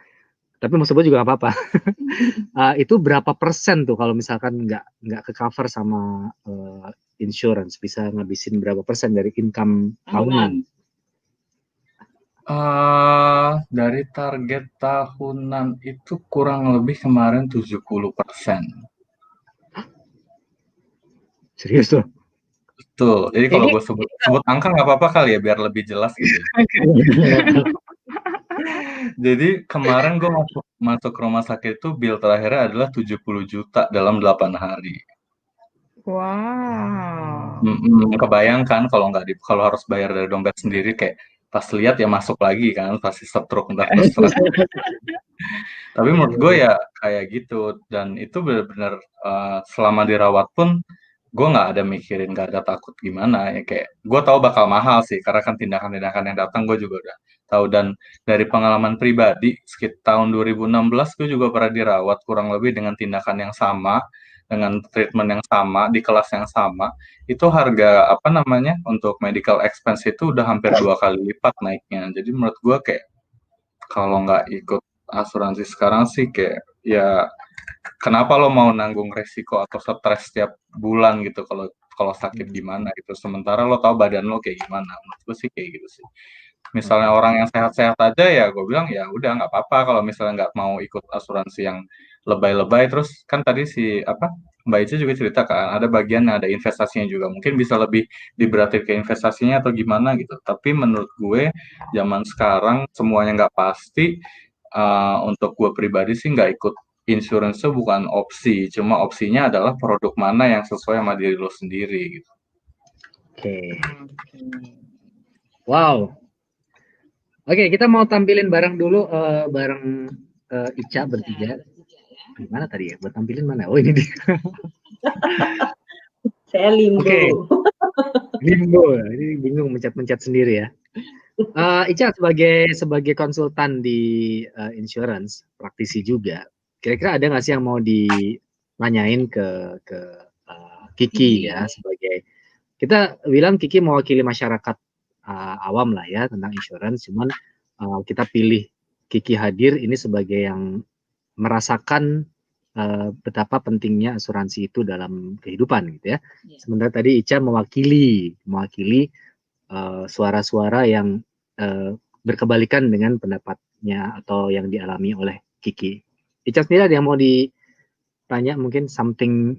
tapi mau sebut juga nggak apa-apa. Itu berapa persen tuh kalau misalkan nggak ke cover sama insurance, bisa ngabisin berapa persen dari income tahunan? Dari target tahunan itu kurang lebih kemarin 70%. Serius tuh? Betul. Jadi kalau gue sebut angka nggak apa-apa kali ya biar lebih jelas gitu. Jadi kemarin gue masuk rumah sakit itu bill terakhirnya adalah 70 juta dalam 8 hari. Wow. Kebayangkan kalau harus bayar dari dompet sendiri, kayak pas lihat ya masuk lagi kan, pasti stroke ntar terus. Tapi menurut gue ya kayak gitu, dan itu benar-benar selama dirawat pun gue nggak ada mikirin, nggak ada takut gimana ya, kayak gue tahu bakal mahal sih karena kan tindakan-tindakan yang datang gue juga udah tahu. Dan dari pengalaman pribadi sekitar tahun 2016 gue juga pernah dirawat kurang lebih dengan tindakan yang sama, dengan treatment yang sama di kelas yang sama, itu harga apa namanya untuk medical expense itu udah hampir 2 kali lipat naiknya. Jadi menurut gue kayak kalau nggak ikut asuransi sekarang sih kayak ya kenapa lo mau nanggung resiko atau stres setiap bulan gitu kalau sakit gimana gitu, sementara lo tahu badan lo kayak gimana. Menurut gue sih kayak gitu sih. Misalnya orang yang sehat-sehat aja ya gue bilang ya udah nggak apa-apa kalau misalnya nggak mau ikut asuransi yang lebay-lebay. Terus kan tadi si Mbak Ica juga cerita kan ada bagian ada investasinya juga, mungkin bisa lebih diberatin ke investasinya atau gimana gitu. Tapi menurut gue zaman sekarang semuanya nggak pasti. Untuk gue pribadi sih nggak ikut insurance itu bukan opsi, cuma opsinya adalah produk mana yang sesuai sama diri lo sendiri gitu. Oke. Wow. Oke, kita mau tampilin bareng dulu bareng Ica bertiga. Gimana tadi ya? Buat tampilin mana? Oh ini dia. Saya limbo. Oke. Limbo. Ini bingung mencet-mencet sendiri ya. Ica sebagai konsultan di insurance, praktisi juga. Kira-kira ada nggak sih yang mau ditanyain ke Kiki ya, sebagai kita bilang Kiki mewakili masyarakat awam lah ya tentang insurance, cuman kita pilih Kiki hadir ini sebagai yang merasakan betapa pentingnya asuransi itu dalam kehidupan gitu ya. Sementara tadi Ica mewakili suara-suara yang berkebalikan dengan pendapatnya atau yang dialami oleh Kiki. Ica sendiri ada yang mau ditanya, mungkin something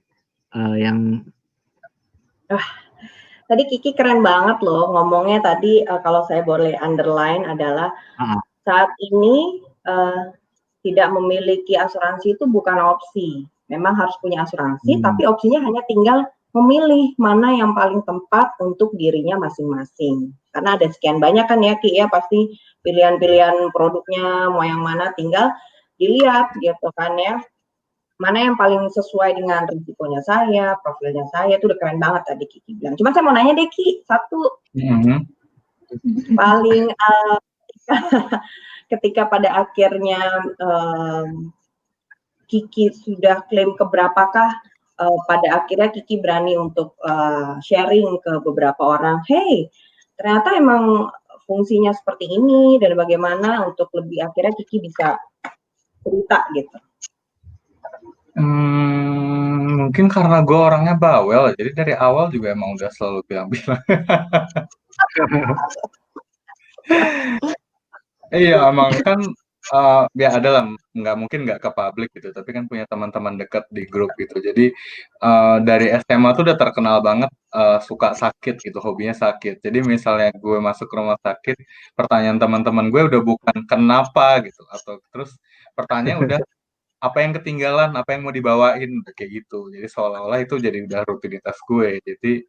yang Tadi Kiki keren banget loh ngomongnya tadi, kalau saya boleh underline adalah saat ini tidak memiliki asuransi itu bukan opsi. Memang harus punya asuransi, tapi opsinya hanya tinggal memilih mana yang paling tepat untuk dirinya masing-masing. Karena ada sekian banyak kan ya Ki ya, pasti pilihan-pilihan produknya mau yang mana, tinggal dilihat gitu kan ya. Mana yang paling sesuai dengan risikonya saya, profilnya saya, itu udah keren banget tadi Kiki bilang. Cuma saya mau nanya deh Ki, satu paling ketika pada akhirnya Kiki sudah klaim keberapakah pada akhirnya Kiki berani untuk sharing ke beberapa orang, hey ternyata emang fungsinya seperti ini dan bagaimana untuk lebih akhirnya Kiki bisa cerita gitu. Mungkin karena gue orangnya bawel, jadi dari awal juga emang udah selalu bilang-bilang. Iya, emang kan ya ada lah, nggak mungkin nggak ke publik gitu, tapi kan punya teman-teman dekat di grup gitu. Jadi dari SMA tuh udah terkenal banget suka sakit gitu, hobinya sakit. Jadi misalnya gue masuk rumah sakit, pertanyaan teman-teman gue udah bukan kenapa gitu, atau terus pertanyaan udah apa yang ketinggalan, apa yang mau dibawain, kayak gitu. Jadi seolah-olah itu jadi udah rutinitas gue. Jadi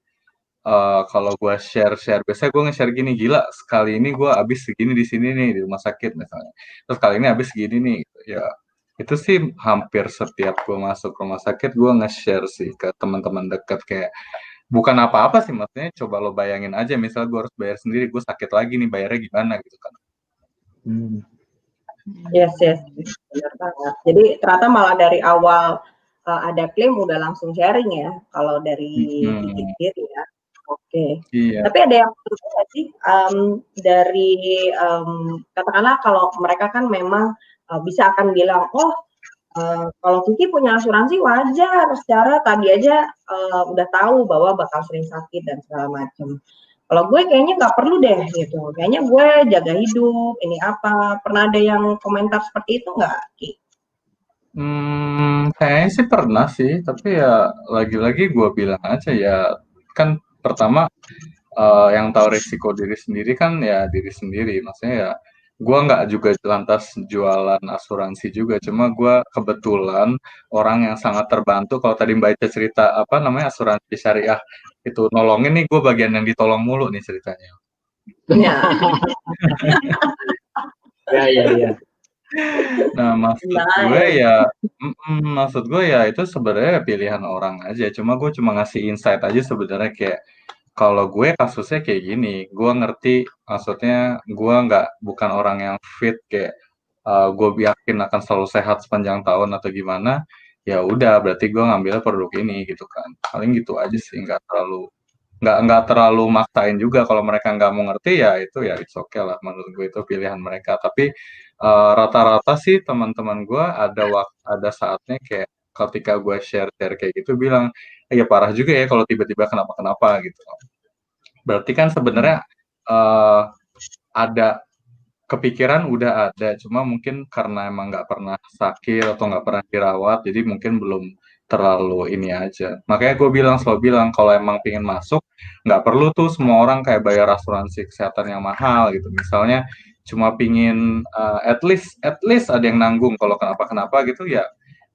kalau gue share-share, biasanya gue nge-share gini, gila sekali ini gue habis segini di sini nih di rumah sakit misalnya. Terus kali ini habis segini nih, ya itu sih hampir setiap gue masuk rumah sakit gue nge-share sih ke teman-teman dekat, kayak bukan apa-apa sih, maksudnya coba lo bayangin aja, misalnya gue harus bayar sendiri, gue sakit lagi nih, bayarnya gimana gitu kan. Yes, benar banget. Jadi ternyata malah dari awal ada klaim udah langsung sharing ya, kalau dari Kiki sendiri ya. Oke. Iya. Tapi ada yang perlu nggak sih dari katakanlah kalau mereka kan memang bisa akan bilang, oh kalau Kiki punya asuransi wajar, secara tadi aja udah tahu bahwa bakal sering sakit dan segala macam. Kalau gue kayaknya nggak perlu deh gitu. Kayaknya gue jaga hidup, ini apa. Pernah ada yang komentar seperti itu nggak, Ki? Kayaknya sih pernah sih, tapi ya lagi-lagi gue bilang aja ya, kan pertama yang tahu risiko diri sendiri kan ya diri sendiri. Maksudnya ya gue nggak juga lantas jualan asuransi juga, cuma gue kebetulan orang yang sangat terbantu. Kalau tadi Mbak Ica cerita apa namanya asuransi syariah itu nolongin nih, gue bagian yang ditolong mulu nih ceritanya. Ya. Nah, maksud gue ya itu sebenarnya pilihan orang aja. Cuma gue cuma ngasih insight aja sebenarnya, kayak kalau gue kasusnya kayak gini, gue ngerti maksudnya, gue bukan orang yang fit kayak gue yakin akan selalu sehat sepanjang tahun atau gimana. Ya udah, berarti gue ngambilnya produk ini gitu kan. Paling gitu aja sih, nggak terlalu maksain juga. Kalau mereka nggak mau ngerti ya itu ya it's okay lah, menurut gue itu pilihan mereka. Tapi rata-rata sih teman-teman gue ada saatnya kayak ketika gue share kayak gitu bilang, ya parah juga ya kalau tiba-tiba kenapa-kenapa gitu. Berarti kan sebenarnya ada kepikiran, udah ada, cuma mungkin karena emang nggak pernah sakit atau nggak pernah dirawat, jadi mungkin belum terlalu ini aja. Makanya gue selalu bilang, kalau emang pengen masuk, nggak perlu tuh semua orang kayak bayar asuransi kesehatan yang mahal gitu. Misalnya cuma pingin at least ada yang nanggung kalau kenapa-kenapa gitu ya,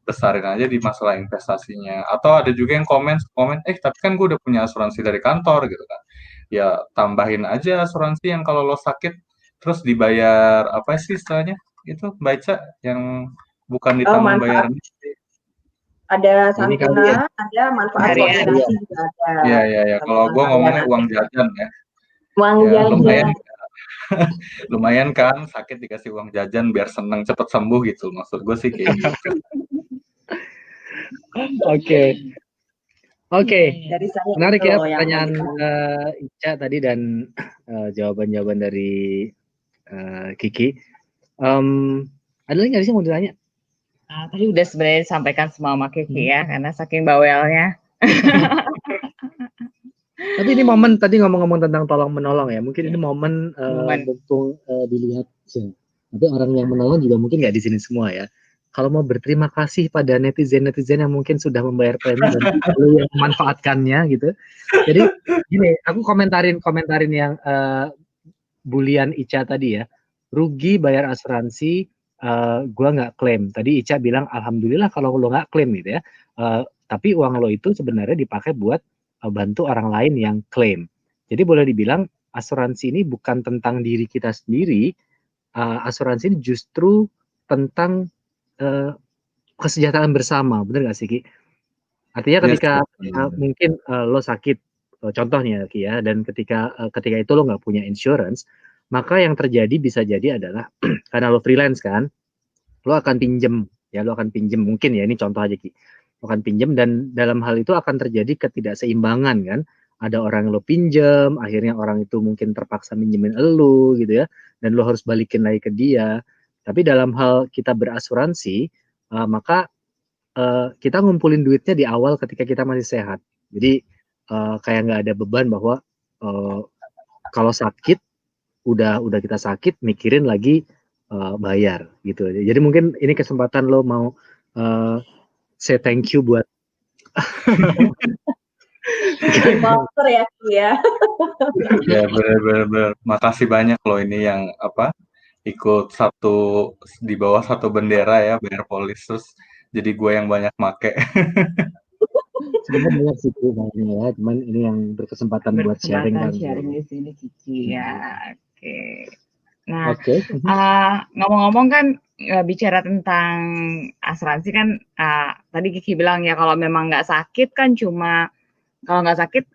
besarin aja di masalah investasinya. Atau ada juga yang komen, tapi kan gue udah punya asuransi dari kantor gitu kan. Ya tambahin aja asuransi yang kalau lo sakit terus dibayar apa sih istilahnya itu, baca yang bukan ditanggung bayarannya. Ada santunan, ada manfaat koordinasi juga ada. Iya. Kalau gue ngomongnya uang jajan ya. Uang ya, jajan. lumayan. Lumayan kan, sakit dikasih uang jajan biar seneng cepet sembuh gitu. Maksud gue sih kayak gitu. Oke. Oke, Dari saya menarik itu ya yang pertanyaan tadi. Ica tadi dan jawaban-jawaban dari Kiki. Ada lagi nggak sih yang mau ditanya? Tadi udah sebenarnya disampaikan semua sama Kiki ya, karena saking bawelnya. Tapi ini momen tadi ngomong-ngomong tentang tolong menolong ya, mungkin ini momen Momen. mumpung dilihat sih. Tapi orang yang menolong juga mungkin nggak di sini semua ya. Kalau mau berterima kasih pada netizen-netizen yang mungkin sudah membayar premi dan lalu yang memanfaatkannya gitu. Jadi gini, aku komentarin yang bulian Ica tadi ya. Rugi bayar asuransi, gua nggak klaim. Tadi Ica bilang alhamdulillah kalau lo nggak klaim gitu ya. Tapi uang lo itu sebenarnya dipakai buat bantu orang lain yang klaim. Jadi boleh dibilang asuransi ini bukan tentang diri kita sendiri. Asuransi ini justru tentang kesejahteraan bersama, bener nggak sih Ki? Artinya ketika mungkin lo sakit, contohnya Ki ya, dan ketika itu lo nggak punya insurance, maka yang terjadi bisa jadi adalah karena lo freelance kan, lo akan pinjem ya, lo akan pinjem mungkin ya, ini contoh aja Ki, lo akan pinjem dan dalam hal itu akan terjadi ketidakseimbangan kan, ada orang yang lo pinjem, akhirnya orang itu mungkin terpaksa minjemin lo gitu ya, dan lo harus balikin lagi ke dia. Tapi dalam hal kita berasuransi, maka kita ngumpulin duitnya di awal ketika kita masih sehat. Jadi kayak nggak ada beban bahwa kalau sakit udah kita sakit mikirin lagi bayar gitu. Jadi mungkin ini kesempatan lo mau say thank you buat Sponsor ya ya. Ya benar. Makasih banyak loh ini yang ikut di bawah satu bendera ya, bayar polis, terus jadi gue yang banyak make. sebenarnya banyak sih ya, cuman ini yang berkesempatan buat sharing kan. Sharing di sini Kiki ya. Oke. Nah, Oke. ngomong-ngomong kan bicara tentang asuransi kan tadi Kiki bilang ya kalau memang nggak sakit kan kalau nggak sakit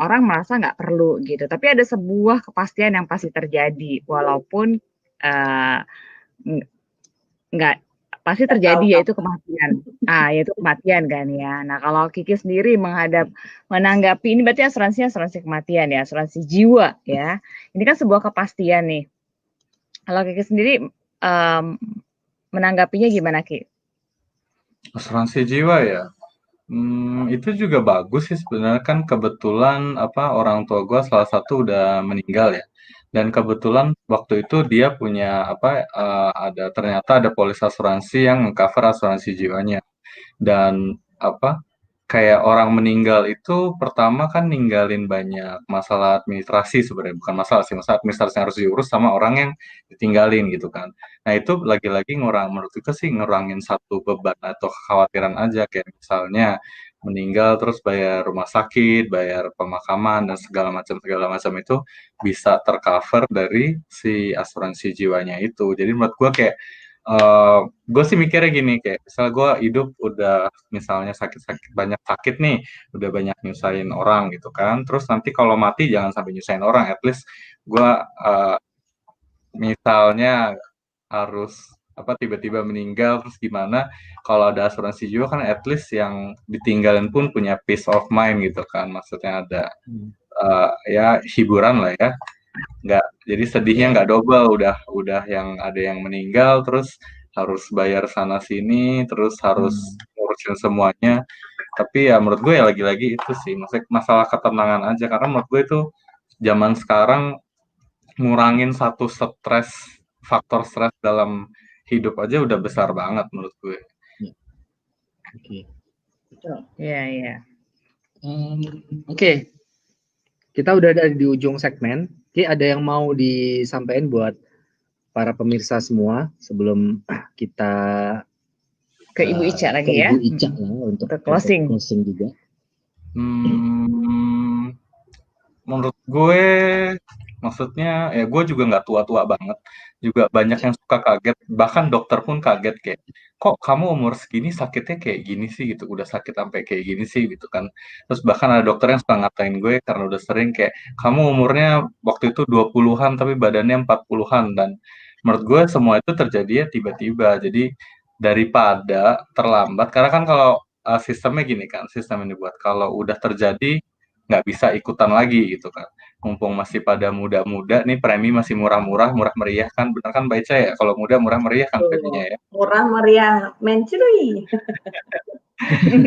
orang merasa nggak perlu gitu. Tapi ada sebuah kepastian yang pasti terjadi walaupun nggak pasti terjadi yaitu kematian. Yaitu kematian kan ya. Nah, kalau Kiki sendiri menanggapi ini berarti asuransi kematian ya, asuransi jiwa ya. Ini kan sebuah kepastian nih. Kalau Kiki sendiri menanggapinya gimana Ki? Asuransi jiwa ya. Itu juga bagus sih sebenarnya, kan kebetulan orang tua gue salah satu udah meninggal ya. Dan kebetulan waktu itu dia punya ternyata ada polis asuransi yang meng-cover asuransi jiwanya. Dan kayak orang meninggal itu pertama kan ninggalin banyak masalah administrasi sebenarnya, bukan masalah sih, masalah administrasi yang harus diurus sama orang yang ditinggalin gitu kan. Nah itu lagi-lagi menurut itu sih ngurangin satu beban atau kekhawatiran aja, kayak misalnya meninggal terus bayar rumah sakit, bayar pemakaman dan segala macam itu bisa tercover dari si asuransi jiwanya itu. Jadi menurut gue kayak gue sih mikirnya gini, kayak misal gue hidup udah misalnya banyak sakit nih, udah banyak nyusahin orang gitu kan, terus nanti kalau mati jangan sampai nyusahin orang, at least gue misalnya harus tiba-tiba meninggal terus gimana, kalau ada asuransi jiwa kan at least yang ditinggalin pun punya peace of mind gitu kan, maksudnya ada ya hiburan lah ya, nggak, jadi sedihnya nggak double, udah yang ada yang meninggal terus harus bayar sana sini terus harus ngurusin semuanya. Tapi ya menurut gue ya lagi-lagi itu sih masalah ketenangan aja, karena menurut gue itu zaman sekarang ngurangin satu faktor stres dalam hidup aja udah besar banget menurut gue. Oke. Iya. Oke. Kita udah ada di ujung segmen. Ki, ada yang mau disampaikan buat para pemirsa semua sebelum kita ke Ibu Ica lagi ya? Ibu Ica lah untuk closing juga. Menurut gue Maksudnya ya gue juga nggak tua-tua banget, juga banyak yang suka kaget, bahkan dokter pun kaget kayak, kok kamu umur segini sakitnya kayak gini sih gitu, udah sakit sampai kayak gini sih gitu kan. Terus bahkan ada dokter yang suka ngatain gue karena udah sering kayak, kamu umurnya waktu itu 20-an tapi badannya 40-an, dan menurut gue semua itu terjadi ya tiba-tiba. Jadi daripada terlambat, karena kan kalau sistemnya gini kan, sistem ini buat kalau udah terjadi nggak bisa ikutan lagi gitu kan. Mumpung masih pada muda-muda nih, premi masih murah-murah, murah meriah kan, bener kan Mbak Ica ya? Kalau muda murah meriah kan preminya ya. Murah meriah mencuri.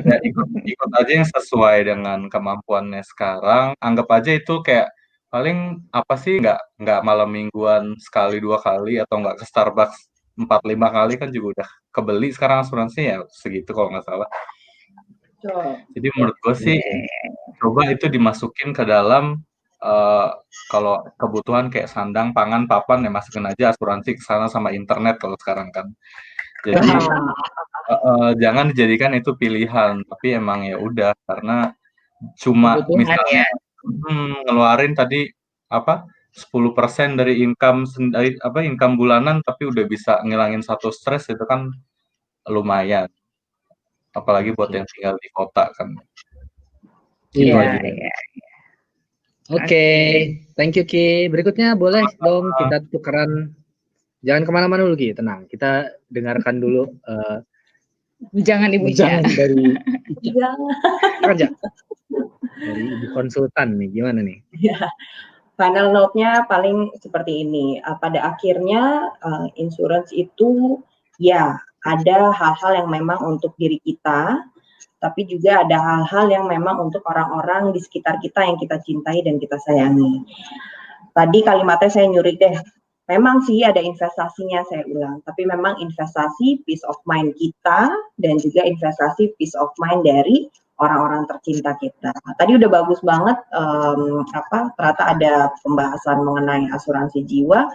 Ya ikut aja yang sesuai dengan kemampuannya sekarang. Anggap aja itu kayak paling apa sih, nggak malam mingguan sekali 2 kali, atau nggak ke Starbucks 4-5 kali kan juga udah kebeli sekarang asuransi ya segitu kalau nggak salah. Jadi menurut gue sih coba itu dimasukin ke dalam kalau kebutuhan kayak sandang, pangan, papan ya masukin aja asuransi ke sana sama internet kalau sekarang kan. Jadi jangan dijadikan itu pilihan, tapi emang ya udah karena cuma Kebutuhan misalnya ya. ngeluarin tadi apa 10% dari income bulanan tapi udah bisa ngilangin satu stres, itu kan lumayan. Apalagi buat yang tinggal di kota kan. Gitu Iya, aja. iya. Oke, thank you Ki. Berikutnya boleh dong kita tukeran. Jangan kemana-mana dulu Ki, tenang. Kita dengarkan dulu Jangan Ibu Ica. dari Iya. kerja dari ibu konsultan nih, gimana nih? Ya, final note-nya paling seperti ini. Pada akhirnya insurance itu ya ada hal-hal yang memang untuk diri kita, tapi juga ada hal-hal yang memang untuk orang-orang di sekitar kita yang kita cintai dan kita sayangi. Tadi kalimatnya saya nyuri deh. Memang sih ada investasinya, saya ulang. Tapi memang investasi peace of mind kita dan juga investasi peace of mind dari orang-orang tercinta kita. Tadi udah bagus banget, ternyata ada pembahasan mengenai asuransi jiwa.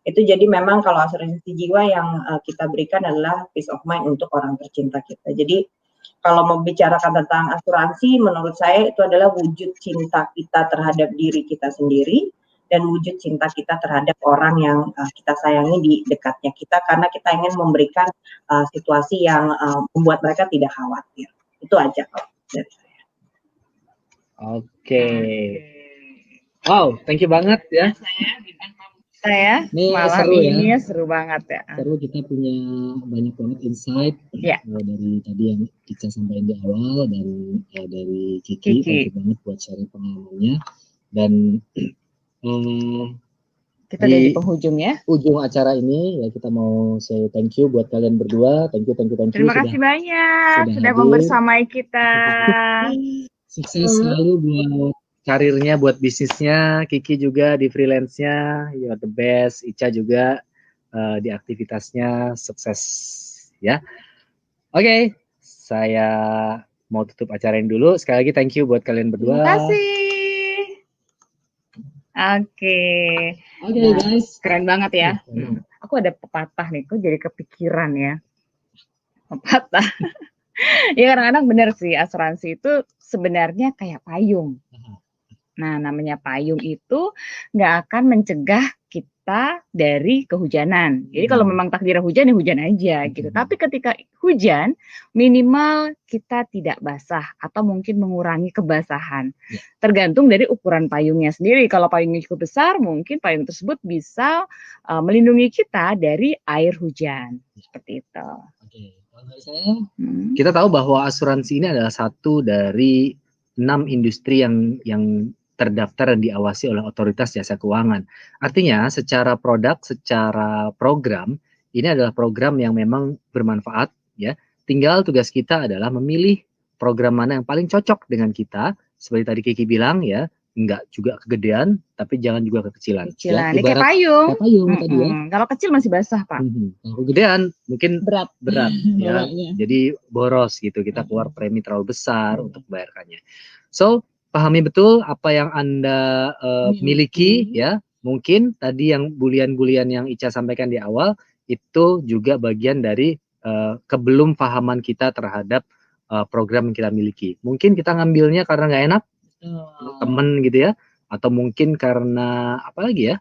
Itu jadi memang kalau asuransi jiwa yang kita berikan adalah peace of mind untuk orang tercinta kita. Jadi kalau membicarakan tentang asuransi, menurut saya itu adalah wujud cinta kita terhadap diri kita sendiri dan wujud cinta kita terhadap orang yang kita sayangi di dekatnya kita, karena kita ingin memberikan situasi yang membuat mereka tidak khawatir. Itu aja kalau dari saya. Oke. Wow, thank you banget ya. Saya Ini malam seru ya. ini seru banget ya. Seru, kita punya banyak banget insight dari tadi yang kita sampaikan di awal dan dari Kiki. Thank you banget buat sharing pengalamannya. Dan kita udah di penghujung ya. Ujung acara ini ya kita mau say thank you buat kalian berdua. Thank you. Terima kasih banyak sudah membersamai kita. Sukses selalu buat karirnya, buat bisnisnya. Kiki juga di freelance-nya, you are the best. Ica juga di aktivitasnya sukses ya. Oke, saya mau tutup acara ini dulu. Sekali lagi thank you buat kalian berdua. Terima kasih. Oke, guys, keren banget ya. Aku ada pepatah nih, kok jadi kepikiran ya. Pepatah. Ya kadang-kadang benar sih, asuransi itu sebenarnya kayak payung. Nah, namanya payung itu nggak akan mencegah kita dari kehujanan. Jadi kalau memang takdirnya hujan, ya hujan aja gitu. Tapi ketika hujan, minimal kita tidak basah atau mungkin mengurangi kebasahan. Tergantung dari ukuran payungnya sendiri. Kalau payungnya cukup besar, mungkin payung tersebut bisa melindungi kita dari air hujan. Seperti itu. Oke, kalau dari saya, kita tahu bahwa asuransi ini adalah satu dari 6 industri yang terdaftar dan diawasi oleh otoritas jasa keuangan. Artinya secara produk, secara program, ini adalah program yang memang bermanfaat ya. Tinggal tugas kita adalah memilih program mana yang paling cocok dengan kita. Seperti tadi Kiki bilang ya, enggak juga kegedean, tapi jangan juga kekecilan. Ya, ini kayak payung. Kayak payung tadi ya. Kalau kecil masih basah, Pak. Kalau kegedean mungkin berat ya. Jadi boros gitu, kita keluar premi terlalu besar untuk membayarkannya. So, pahami betul apa yang Anda miliki ya. Mungkin tadi yang bulian-bulian yang Ica sampaikan di awal itu juga bagian dari kebelum pahaman kita terhadap program yang kita miliki. Mungkin kita ngambilnya karena nggak enak, temen gitu ya, Atau mungkin karena apa lagi ya?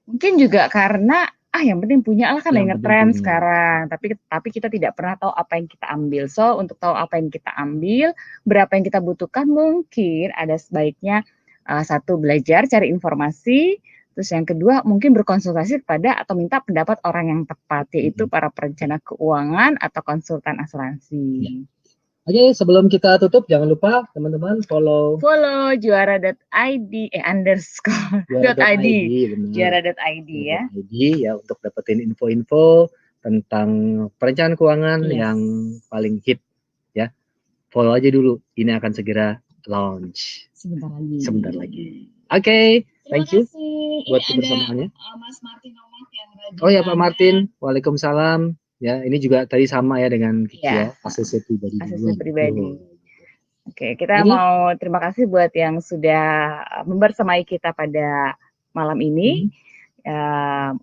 Mungkin juga karena yang penting punya lah, kan Yang lagi penting ngetren punya. sekarang. Tapi kita tidak pernah tahu apa yang kita ambil. So untuk tahu apa yang kita ambil, berapa yang kita butuhkan, mungkin ada sebaiknya satu, belajar cari informasi. Terus yang kedua, mungkin berkonsultasi kepada atau minta pendapat orang yang tepat, yaitu para perencana keuangan atau konsultan asuransi. Oke, sebelum kita tutup, jangan lupa teman-teman follow juara.id underscore juara.id, juara.id ya. ya, untuk dapetin info-info tentang perencanaan keuangan yang paling hit ya. Follow aja dulu. Ini akan segera launch sebentar lagi. Oke, thank you buat kebersamaannya. Mas Martin Omak yang Oh ya, Pak Martin, waalaikumsalam. Ya, ini juga tadi sama ya dengan Kiki ya, ACC pribadi. Oke, kita mau terima kasih buat yang sudah membersamai kita pada malam ini.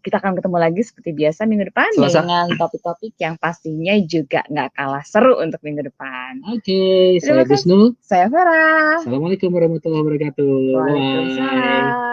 Kita akan ketemu lagi seperti biasa minggu depan dengan topik-topik yang pastinya juga nggak kalah seru untuk minggu depan. Oke, saya Gusnul. Saya Vera. Assalamualaikum warahmatullahi wabarakatuh. Waalaikumsalam.